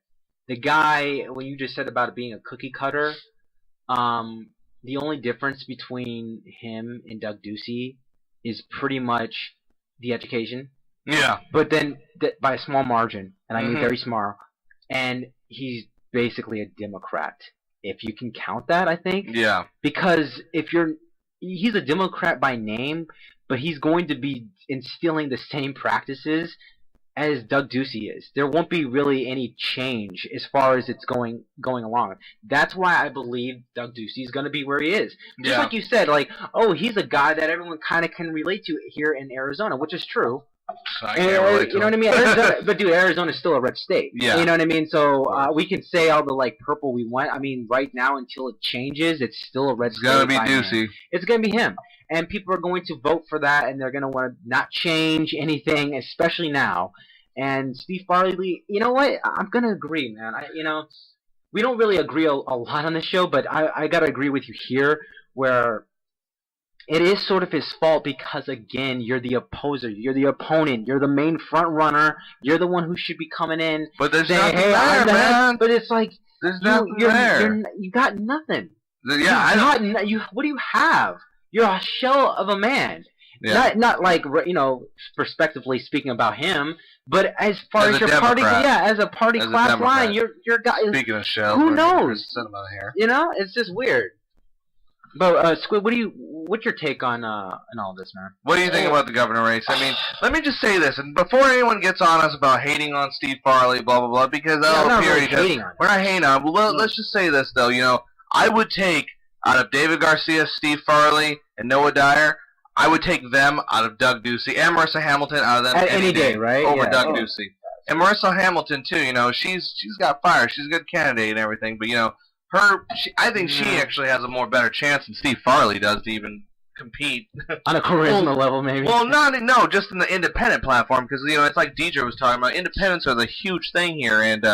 the guy, when you just said about it being a cookie cutter, the only difference between him and Doug Ducey is pretty much the education. Yeah. But then by a small margin, and I mean very small, and he's basically a Democrat. If you can count that, I think. Yeah. Because he's a Democrat by name, but he's going to be instilling the same practices as Doug Ducey is. There won't be really any change as far as it's going along. That's why I believe Doug Ducey is going to be where he is. Just like you said, he's a guy that everyone kind of can relate to here in Arizona, which is true. I can't relate to you know what I mean? Arizona, but dude, Arizona's still a red state. Yeah. You know what I mean? So we can say all the purple we want. I mean, right now until it changes, it's still a red state. It's gonna be Ducey. It's gonna be him, and people are going to vote for that, and they're gonna want to not change anything, especially now. And Steve Farley, you know what? I'm gonna agree, man. We don't really agree a lot on this show, but I gotta agree with you here, where it is sort of his fault because, again, you're the opposer, you're the opponent, you're the main front runner, you're the one who should be coming in. But there's saying, nothing hey, there, man. But it's like there's nothing there. You got nothing. Yeah, what do you have? You're a shell of a man. Yeah. Not prospectively speaking about him, but as far as your Democrat. party, as a party class line, you're guy. Speaking of shell, who knows? Sinema here. It's just weird. But Squid, what's your take on all this, man? What do you think about the governor race? I mean, let me just say this, and before anyone gets on us about hating on Steve Farley, blah blah blah, because we're not hating on him. Well, let's just say this though. I would take out of David Garcia, Steve Farley, and Noah Dyer, I would take them out of Doug Ducey and Marissa Hamilton out of them any day, right? Over Doug Ducey. And Marissa Hamilton too. She's got fire. She's a good candidate and everything, but I think she actually has a more better chance than Steve Farley does to even compete on a charisma level, maybe. Well, just in the independent platform, because it's like Deidre was talking about. Independents are the huge thing here, and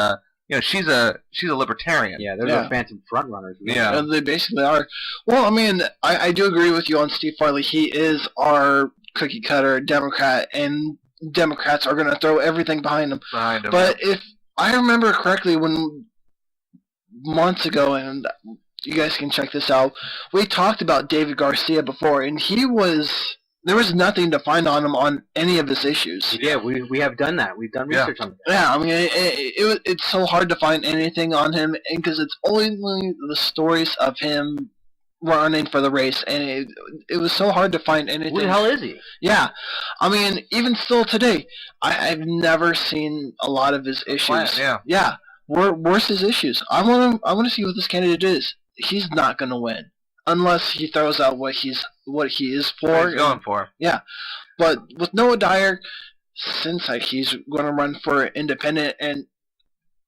she's a libertarian. Yeah, they're the phantom front runners. Really. Yeah, they basically are. Well, I mean, I do agree with you on Steve Farley. He is our cookie cutter Democrat, and Democrats are going to throw everything behind him. But if I remember correctly, when months ago, and you guys can check this out, we talked about David Garcia before, and there was nothing to find on him on any of his issues. Yeah, we have done that. We've done research on that. Yeah, I mean, it's so hard to find anything on him, because it's only the stories of him running for the race, and it was so hard to find anything. Who the hell is he? Yeah, I mean, even still today, I've never seen a lot of his issues. Yeah. Where's his issues? I want to see what this candidate is. He's not going to win unless he throws out what he is for. What he's going for. Yeah, but with Noah Dyer, since he's going to run for independent and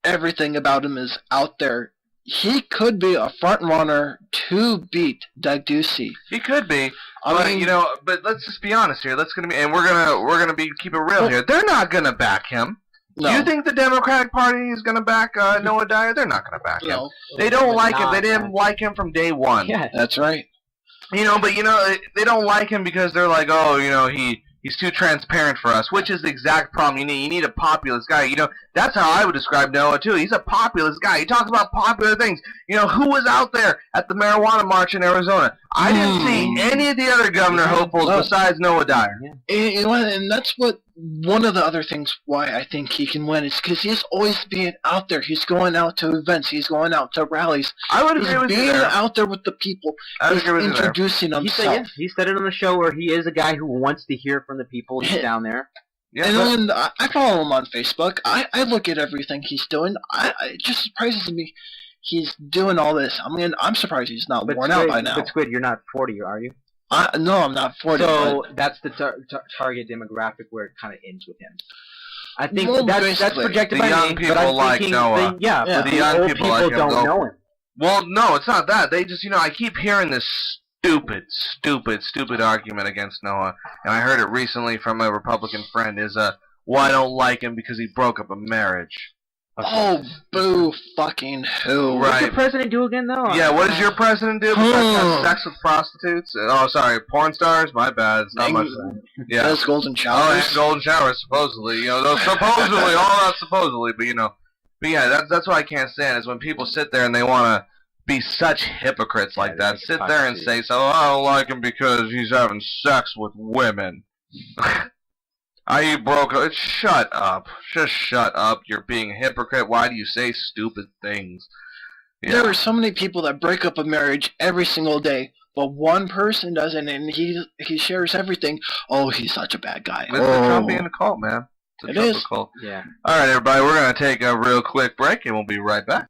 everything about him is out there, he could be a front runner to beat Doug Ducey. He could be. But let's just be honest here. We're gonna keep it real here. They're not gonna back him. No. Do you think the Democratic Party is going to back Noah Dyer? They're not going to back him. They don't like him. They didn't like him from day one. Yeah, that's right. They don't like him because they're like, he's too transparent for us, which is the exact problem. You need a populist guy. That's how I would describe Noah too. He's a populist guy. He talks about popular things. Who was out there at the marijuana march in Arizona? I didn't see any of the other governor hopefuls besides Noah Dyer. And that's what one of the other things why I think he can win is because he's always being out there. He's going out to events. He's going out to rallies. I would agree with you there. He's being out there with the people. He's introducing himself. He said it on the show where he is a guy who wants to hear from the people. He's down there. Yeah, and then I follow him on Facebook. I look at everything he's doing. It just surprises me. He's doing all this. I mean, I'm surprised he's not worn out by now. But Squid, you're not 40, are you? No, I'm not 40. So that's the target demographic where it kind of ends with him. I think that's projected by young me. People but I'm like thinking Noah. The young old people like don't know him. Well, no, it's not that. They just, I keep hearing this stupid argument against Noah, and I heard it recently from a Republican friend. Well, I don't like him because he broke up a marriage. Okay. Oh, boo fucking who. Right. What's your president do again, though? Yeah, what does your president do besides have sex with prostitutes? Oh, sorry, porn stars? My bad. It's not much. Yeah. Those golden showers. Oh, and golden showers, supposedly. Those supposedly, all that supposedly, but But yeah, that's what I can't stand, is when people sit there and they want to be such hypocrites like that. Sit there and say, so I don't like him because he's having sex with women. You broke up. Shut up. Just shut up. You're being a hypocrite. Why do you say stupid things? Yeah. There are so many people that break up a marriage every single day, but one person doesn't, and he shares everything. Oh, he's such a bad guy. It's the Trumpian cult, man. It's a Trump cult. Yeah. All right, everybody. We're going to take a real quick break, and we'll be right back.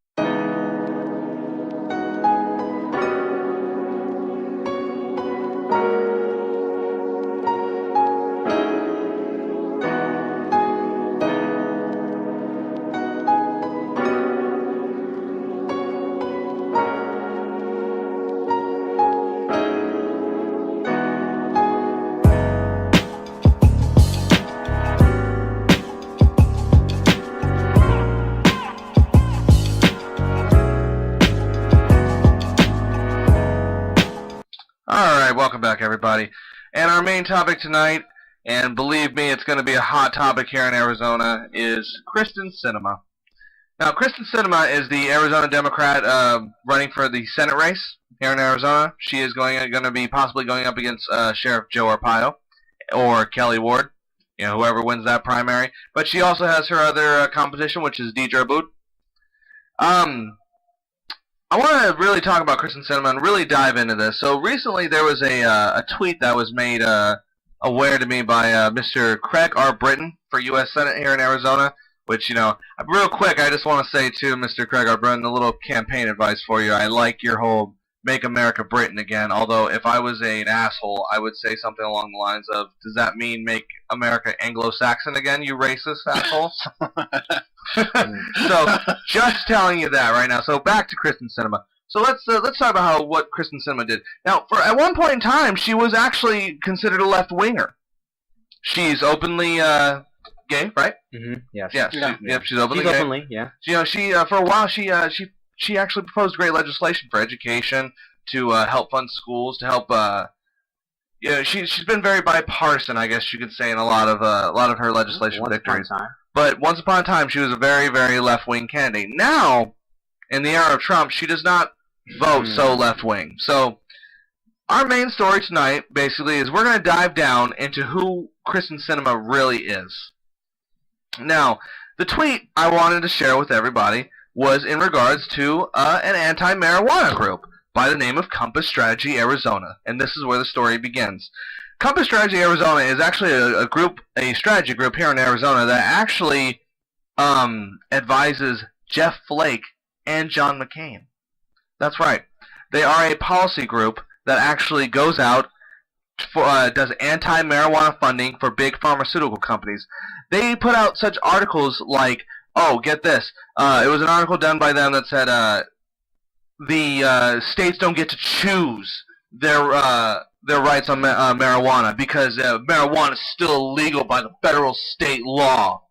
Alright, welcome back everybody. And our main topic tonight, and believe me, it's going to be a hot topic here in Arizona, is Kristen Sinema. Now, Kristen Sinema is the Arizona Democrat running for the Senate race here in Arizona. She is going to be possibly going up against Sheriff Joe Arpaio or Kelly Ward, whoever wins that primary. But she also has her other competition, which is Deidre Boot. I want to really talk about Kristen Sinema and really dive into this. So recently there was a tweet that was made aware to me by Mr. Craig R. Britton for U.S. Senate here in Arizona, which, real quick, I just want to say to Mr. Craig R. Britton, a little campaign advice for you. I like your whole Make America Britain Again, although if I was an asshole, I would say something along the lines of, does that mean Make America Anglo-Saxon again, you racist asshole? So, just telling you that right now. So, back to Kristen Sinema. So, let's talk about what Kristen Sinema did. Now, at one point in time, she was actually considered a left-winger. She's openly gay, right? Mm-hmm. Yes. Yeah. She's openly gay. She's openly, yeah. She for a while, she actually proposed great legislation for education, to help fund schools, to help. She's been very bipartisan, I guess you could say, in a lot of her legislation victories. But once upon a time, she was a very, very left-wing candidate. Now, in the era of Trump, she does not vote so left-wing. So, our main story tonight, basically, is we're going to dive down into who Kristen Sinema really is. Now, the tweet I wanted to share with everybody was in regards to an anti-marijuana group by the name of Compass Strategy Arizona. And this is where the story begins. Compass Strategy Arizona is actually a strategy group here in Arizona that actually advises Jeff Flake and John McCain. That's right. They are a policy group that actually goes out does anti-marijuana funding for big pharmaceutical companies. They put out such articles like, oh, get this. It was an article done by them that said the states don't get to choose their rights on marijuana because marijuana is still illegal by the federal state law.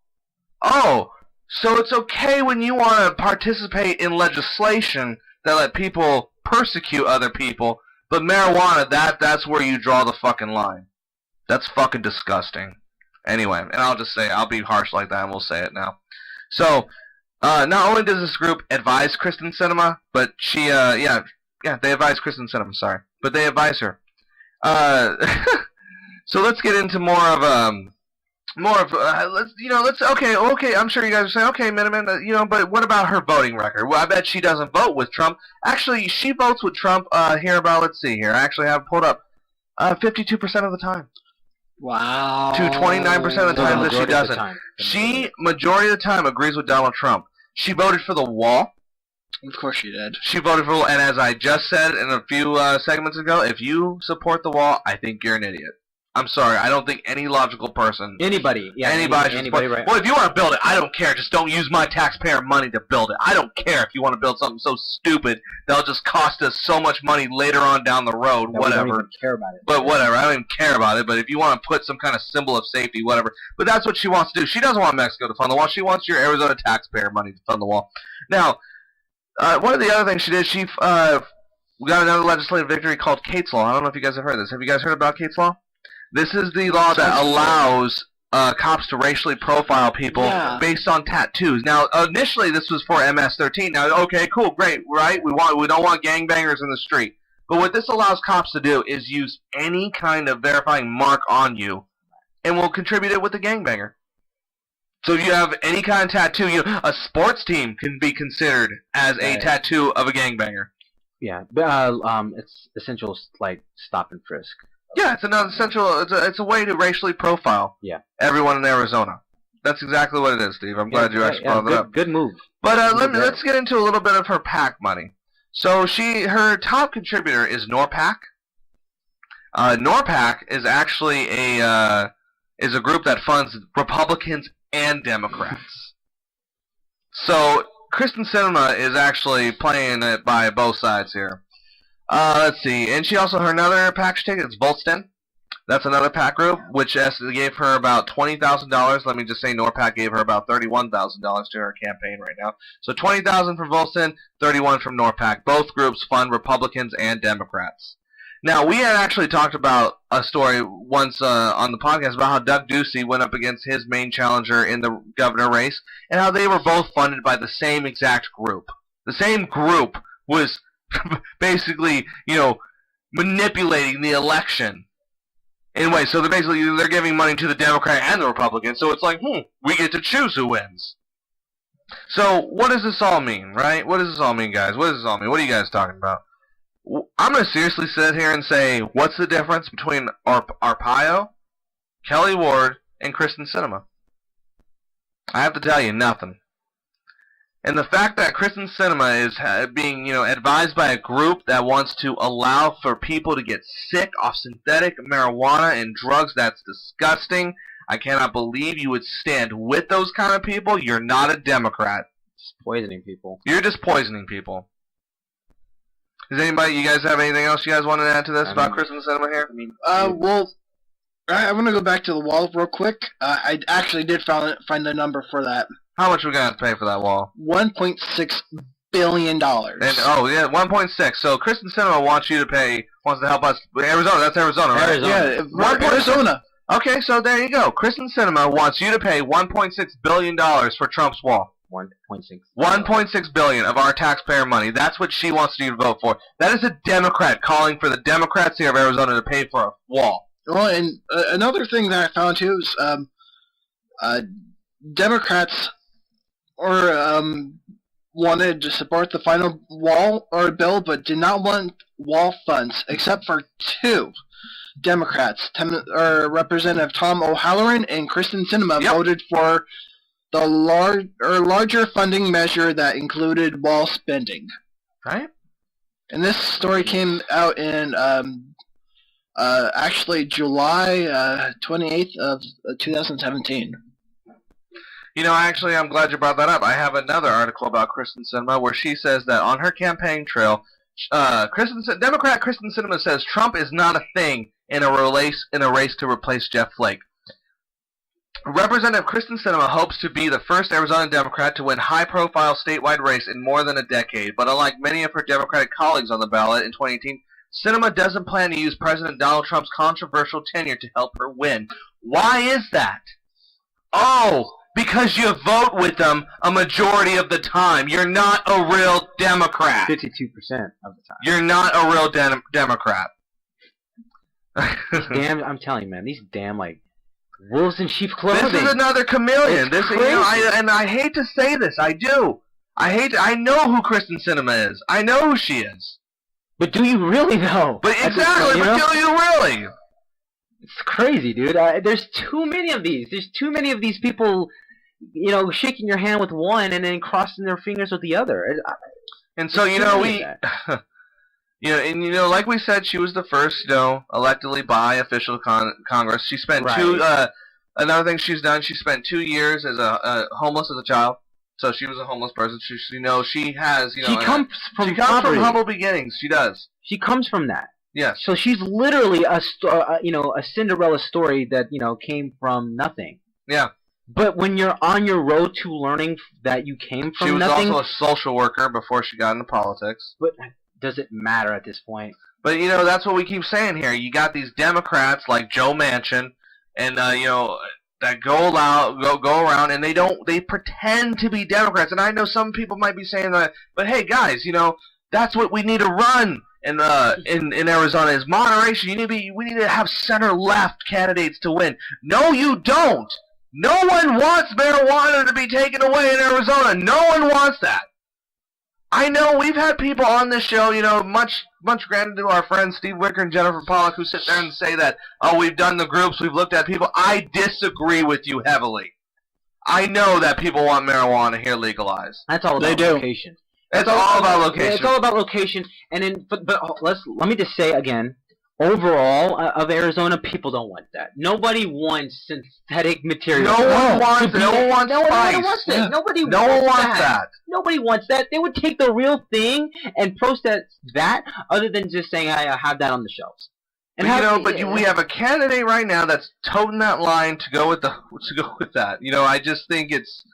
Oh, so it's okay when you want to participate in legislation that let people persecute other people, but marijuana, that's where you draw the fucking line. That's fucking disgusting. Anyway, and I'll just say, I'll be harsh like that and we'll say it now. So, not only does this group advise Kristen Sinema, but she Yeah, they advise Kristen Sinema. Sorry, but they advise her. So let's get into more of okay. I'm sure you guys are saying, okay, Miniman, but what about her voting record? Well, I bet she doesn't vote with Trump. Actually, she votes with Trump. Here about, let's see here. I actually have it pulled up. 52% of the time. Wow. To 29% of the time that she doesn't. She, majority of the time, agrees with Donald Trump. She voted for the wall. Of course she did. She voted for, and as I just said in a few segments ago, if you support the wall, I think you're an idiot. I'm sorry, I don't think any logical person... Anybody right. Well, if you want to build it, I don't care. Just don't use my taxpayer money to build it. I don't care if you want to build something so stupid that'll just cost us so much money later on down the road, whatever. We don't even care about it. But whatever, I don't even care about it. But if you want to put some kind of symbol of safety, whatever. But that's what she wants to do. She doesn't want Mexico to fund the wall. She wants your Arizona taxpayer money to fund the wall. Now... one of the other things she did, we got another legislative victory called Kate's Law. I don't know if you guys have heard of this. Have you guys heard about Kate's Law? This is the law that allows cops to racially profile people based on tattoos. Now, initially this was for MS-13. Now, okay, cool, great, right? We don't want gangbangers in the street. But what this allows cops to do is use any kind of verifying mark on you, and we'll contribute it with the gangbanger. So if you have any kind of tattoo, a sports team can be considered as a tattoo of a gangbanger. Yeah, but it's essential, like stop and frisk. Yeah, it's another essential. It's a way to racially profile. Everyone in Arizona. That's exactly what it is, Steve. I'm glad you actually brought that up. Good move. But let's get into a little bit of her PAC money. So her top contributor is NORPAC. NORPAC is actually a group that funds Republicans and Democrats. So Kristen Sinema is actually playing it by both sides here. Let's see, and she also, her another PAC ticket is Volston. That's another PAC group, which gave her about $20,000. Let me just say NORPAC gave her about $31,000 to her campaign right now. So $20,000 from Volston, $31,000 from NORPAC. Both groups fund Republicans and Democrats. Now, we had actually talked about a story once on the podcast about how Doug Ducey went up against his main challenger in the governor race, and how they were both funded by the same exact group. The same group was basically, manipulating the election. Anyway, so they're giving money to the Democrat and the Republican, so it's like, we get to choose who wins. So, what does this all mean, right? What does this all mean, guys? What does this all mean? What are you guys talking about? I'm going to seriously sit here and say, what's the difference between Arpaio, Kelly Ward, and Kristen Sinema? I have to tell you, nothing. And the fact that Kristen Sinema is being, advised by a group that wants to allow for people to get sick off synthetic marijuana and drugs, that's disgusting. I cannot believe you would stand with those kind of people. You're not a Democrat. Just poisoning people. You're just poisoning people. Does anybody, you guys have anything else you guys want to add to this about Kristen Sinema here? Well, I want to go back to the wall real quick. I actually did find the number for that. How much we got to pay for that wall? $1.6 billion. And, 1.6. So Kristen Sinema wants to help us. Arizona, that's Arizona, right? Yeah, Arizona. Okay, so there you go. Kristen Sinema wants you to pay $1.6 billion for Trump's wall. 1.6 billion of our taxpayer money. That's what she wants you to vote for. That is a Democrat calling for the Democrats here of Arizona to pay for a wall. Well, and another thing that I found too is Democrats wanted to support the final wall or bill, but did not want wall funds, except for two Democrats, Representative Tom O'Halloran and Kristen Sinema voted for the larger funding measure that included wall spending. Right. And this story came out in actually July 28th of 2017. Actually, I'm glad you brought that up. I have another article about Kristen Sinema where she says that on her campaign trail, Democrat Kristen Sinema says Trump is not a thing in a race to replace Jeff Flake. Representative Kristen Sinema hopes to be the first Arizona Democrat to win high-profile statewide race in more than a decade, but unlike many of her Democratic colleagues on the ballot in 2018, Sinema doesn't plan to use President Donald Trump's controversial tenure to help her win. Why is that? Oh, Because you vote with them a majority of the time. You're not a real Democrat. 52% of the time. You're not a real Democrat. Damn, I'm telling you, man, these damn, like, wolves in sheep's clothing. This is another chameleon. It's And I hate to say this, I do. I know who Kristen Sinema is. I know who she is. But do you really know? But exactly, but do you really? It's crazy, dude. There's too many of these. There's too many of these people, shaking your hand with one and then crossing their fingers with the other. And so, like we said, she was the first, electedly by official Congress. She spent another thing she's done, she spent 2 years as homeless as a child. So she was a homeless person. She has, she comes from humble beginnings. She does. She comes from that. Yes. So she's literally a Cinderella story that, came from nothing. Yeah. But when you're on your road to learning that you came from nothing... She was also a social worker before she got into politics. But does it matter at this point? But, that's what we keep saying here. You got these Democrats like Joe Manchin and, that go around and they pretend to be Democrats. And I know some people might be saying that, but hey, guys, that's what we need to run in Arizona is moderation. We need to have center-left candidates to win. No, you don't. No one wants marijuana to be taken away in Arizona. No one wants that. I know we've had people on this show, much granted to our friends Steve Wicker and Jennifer Pollock, who sit there and say that, oh, we've done the groups, we've looked at people. I disagree with you heavily. I know that people want marijuana here legalized. That's all about location. It's all about location. It's all about location. And then, but let me just say again, overall of Arizona, people don't want that. Nobody wants synthetic material. No one wants spice. No one wants that. Yeah. Nobody no one wants that. that. Nobody wants that. They would take the real thing and process that, other than just saying, I have that on the shelves. And we have a candidate right now that's toting that line to go with that. I just think it's.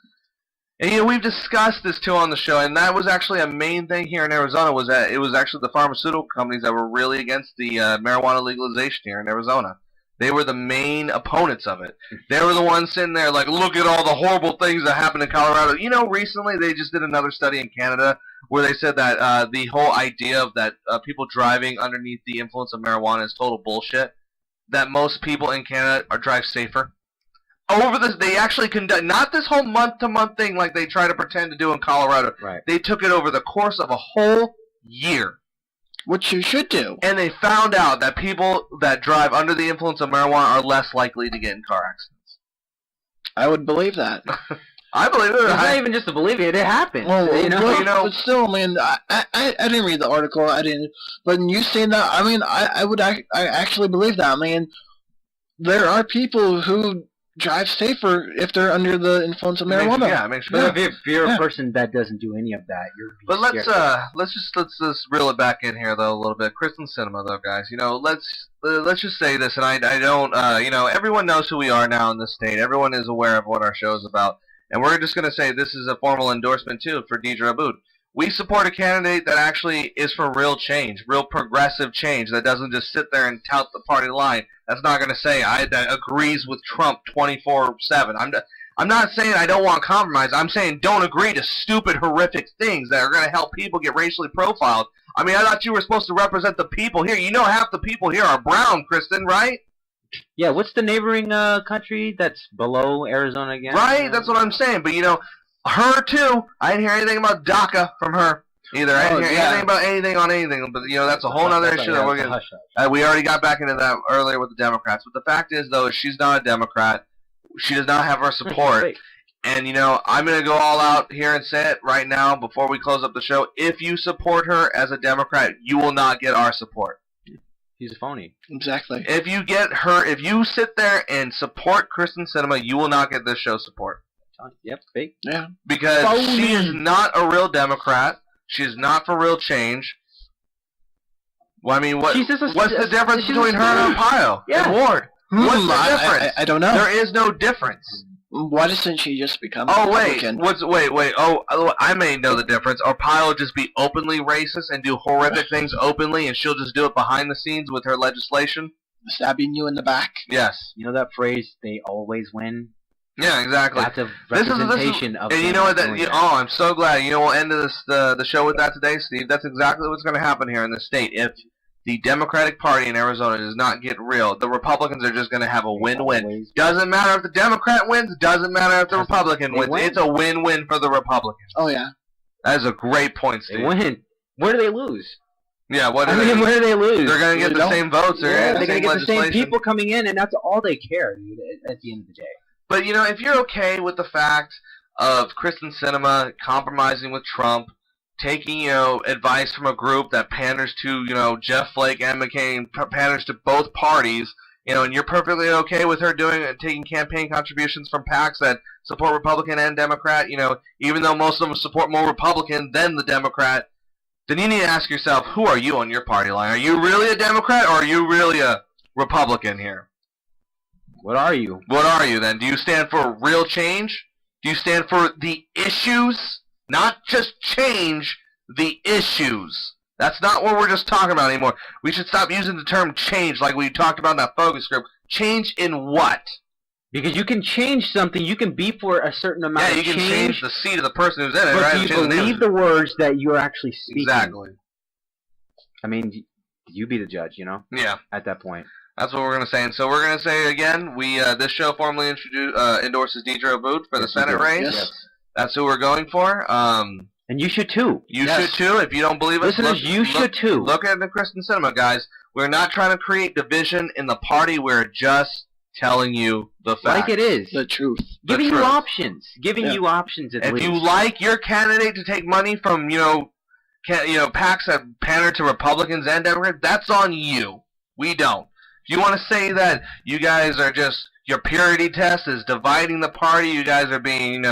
And we've discussed this too on the show, and that was actually a main thing here in Arizona, was that it was actually the pharmaceutical companies that were really against the marijuana legalization here in Arizona. They were the main opponents of it. They were the ones sitting there like, look at all the horrible things that happened in Colorado. Recently they just did another study in Canada where they said that the whole idea of that people driving underneath the influence of marijuana is total bullshit. That most people in Canada drive safer. They actually conduct, not this whole month-to-month thing like they try to pretend to do in Colorado. Right. They took it over the course of a whole year. Which you should do. And they found out that people that drive under the influence of marijuana are less likely to get in car accidents. I would believe that. I believe it. It's not even just to believe it; it happened. Well, but still, man, I didn't read the article. I didn't. But you saying that, I mean, I actually believe that. I mean, there are people who drive safer if they're under the influence of marijuana. Makes sure. But if you're a person that doesn't do any of that, you're. But let's just reel it back in here though a little bit. Kristen Sinema though, guys. Let's just say this, and I don't. Everyone knows who we are now in this state. Everyone is aware of what our show is about, and we're just gonna say this is a formal endorsement too for Deidre Abood. We support a candidate that actually is for real change, real progressive change, that doesn't just sit there and tout the party line. That's not going to say that agrees with Trump 24/7. I'm not saying I don't want compromise. I'm saying don't agree to stupid, horrific things that are going to help people get racially profiled. I mean, I thought you were supposed to represent the people here. Half the people here are brown, Kristen, right? Yeah, what's the neighboring country that's below Arizona again? Right, that's what I'm saying. But, her too. I didn't hear anything about DACA from her either. I didn't hear anything about anything on anything. But that's a whole other issue that we're going. We already got back into that earlier with the Democrats. But the fact is, though, she's not a Democrat. She does not have our support. And I'm going to go all out here and say it right now before we close up the show. If you support her as a Democrat, you will not get our support. He's a phony. Exactly. If you sit there and support Kristen Sinema, you will not get this show support. Yep, fake. Yeah. Because she is not a real Democrat. She is not for real change. Well, I mean, what's the difference between her and Arpaio? Yeah. And Ward? What's the difference? I don't know. There is no difference. Why doesn't she just become a Republican? Republican? Oh, I may know the difference. Arpaio will just be openly racist and do horrific things openly, and she'll just do it behind the scenes with her legislation. Stabbing you in the back. Yes. You know that phrase, they always win? Yeah, exactly. That's a representation of. And you know what? I'm so glad. You know, we'll end the show with that today, Steve. That's exactly what's going to happen here in the state. If the Democratic Party in Arizona does not get real, the Republicans are just going to have a win-win. Doesn't matter if the Democrat wins. Doesn't matter if the Republican wins. It's a win-win for the Republicans. Oh yeah. That is a great point, Steve. They win. Where do they lose? Yeah, where do they lose? They're going to get the same votes. They're going to get the same people coming in, and that's all they care, dude, at the end of the day. But, you know, if you're okay with the fact of Kristen Sinema compromising with Trump, taking, you know, advice from a group that panders to, you know, Jeff Flake and McCain, panders to both parties, you know, and you're perfectly okay with her taking campaign contributions from PACs that support Republican and Democrat, you know, even though most of them support more Republican than the Democrat, then you need to ask yourself, who are you on your party line? Are you really a Democrat or are you really a Republican here? What are you? What are you then? Do you stand for real change? Do you stand for the issues? Not just change, the issues. That's not what we're just talking about anymore. We should stop using the term change like we talked about in that focus group. Change in what? Because you can change something, you can be for a certain amount of change. Yeah, you can change the seat of the person who's in it, but right? do you believe the words that you're actually speaking? Exactly. I mean, you be the judge, you know? Yeah. At that point. That's what we're going to say. And so we're going to say again, this show formally endorses Deidre Booth for the Senate race. Yes. That's who we're going for. And you should too. You should too. If you don't believe us, listeners, you should too. Look at the Kristen Sinema, guys. We're not trying to create division in the party. We're just telling you the facts. Like it is. The truth. Giving you options. Giving you options at least. If you like your candidate to take money from, PACs that pander to Republicans and Democrats, that's on you. We don't. If you want to say that you guys are just, your purity test is dividing the party, you guys are being,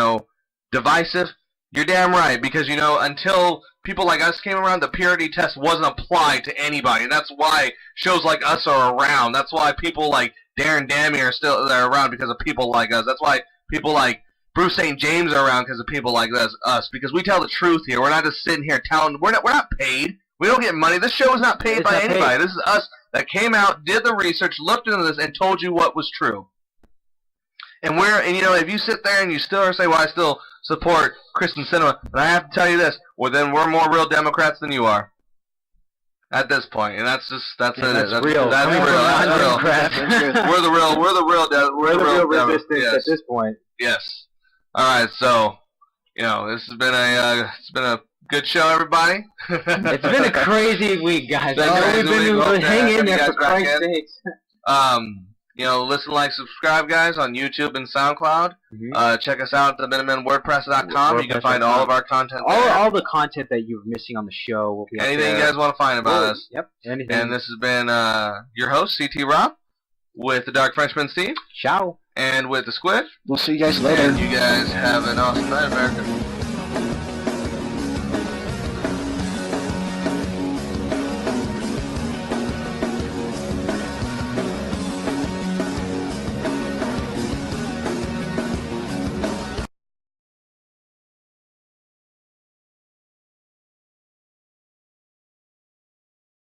divisive, you're damn right. Because, until people like us came around, the purity test wasn't applied to anybody. And that's why shows like us are around. That's why people like Darren Dammy are still around, because of people like us. That's why people like Bruce St. James are around, because of people like us. Because we tell the truth here. We're not just sitting here telling. We're not paid. We don't get money. This show is not paid by anybody. This is us that came out, did the research, looked into this, and told you what was true. And if you sit there and you still say, well, I still support Kristen Sinema, and I have to tell you this, well, then we're more real Democrats than you are. At this point, and that's real. That's real. We're the real resistance at this point. Yes. All right. So, this has been a good show, everybody. It's been a crazy week, guys. I know we've been hanging in there for Christ's sakes. Listen, like, subscribe, guys, on YouTube and SoundCloud. Mm-hmm. Check us out at theMinutemenWordPress.com. You can find all of our content there. All the content that you're missing on the show will be anything you guys want to find about us. Yep. Anything. And this has been your host, CT Rob, with the Dark Frenchman Steve. Ciao. And with the Squid. We'll see you guys later. And you guys have an awesome night, America.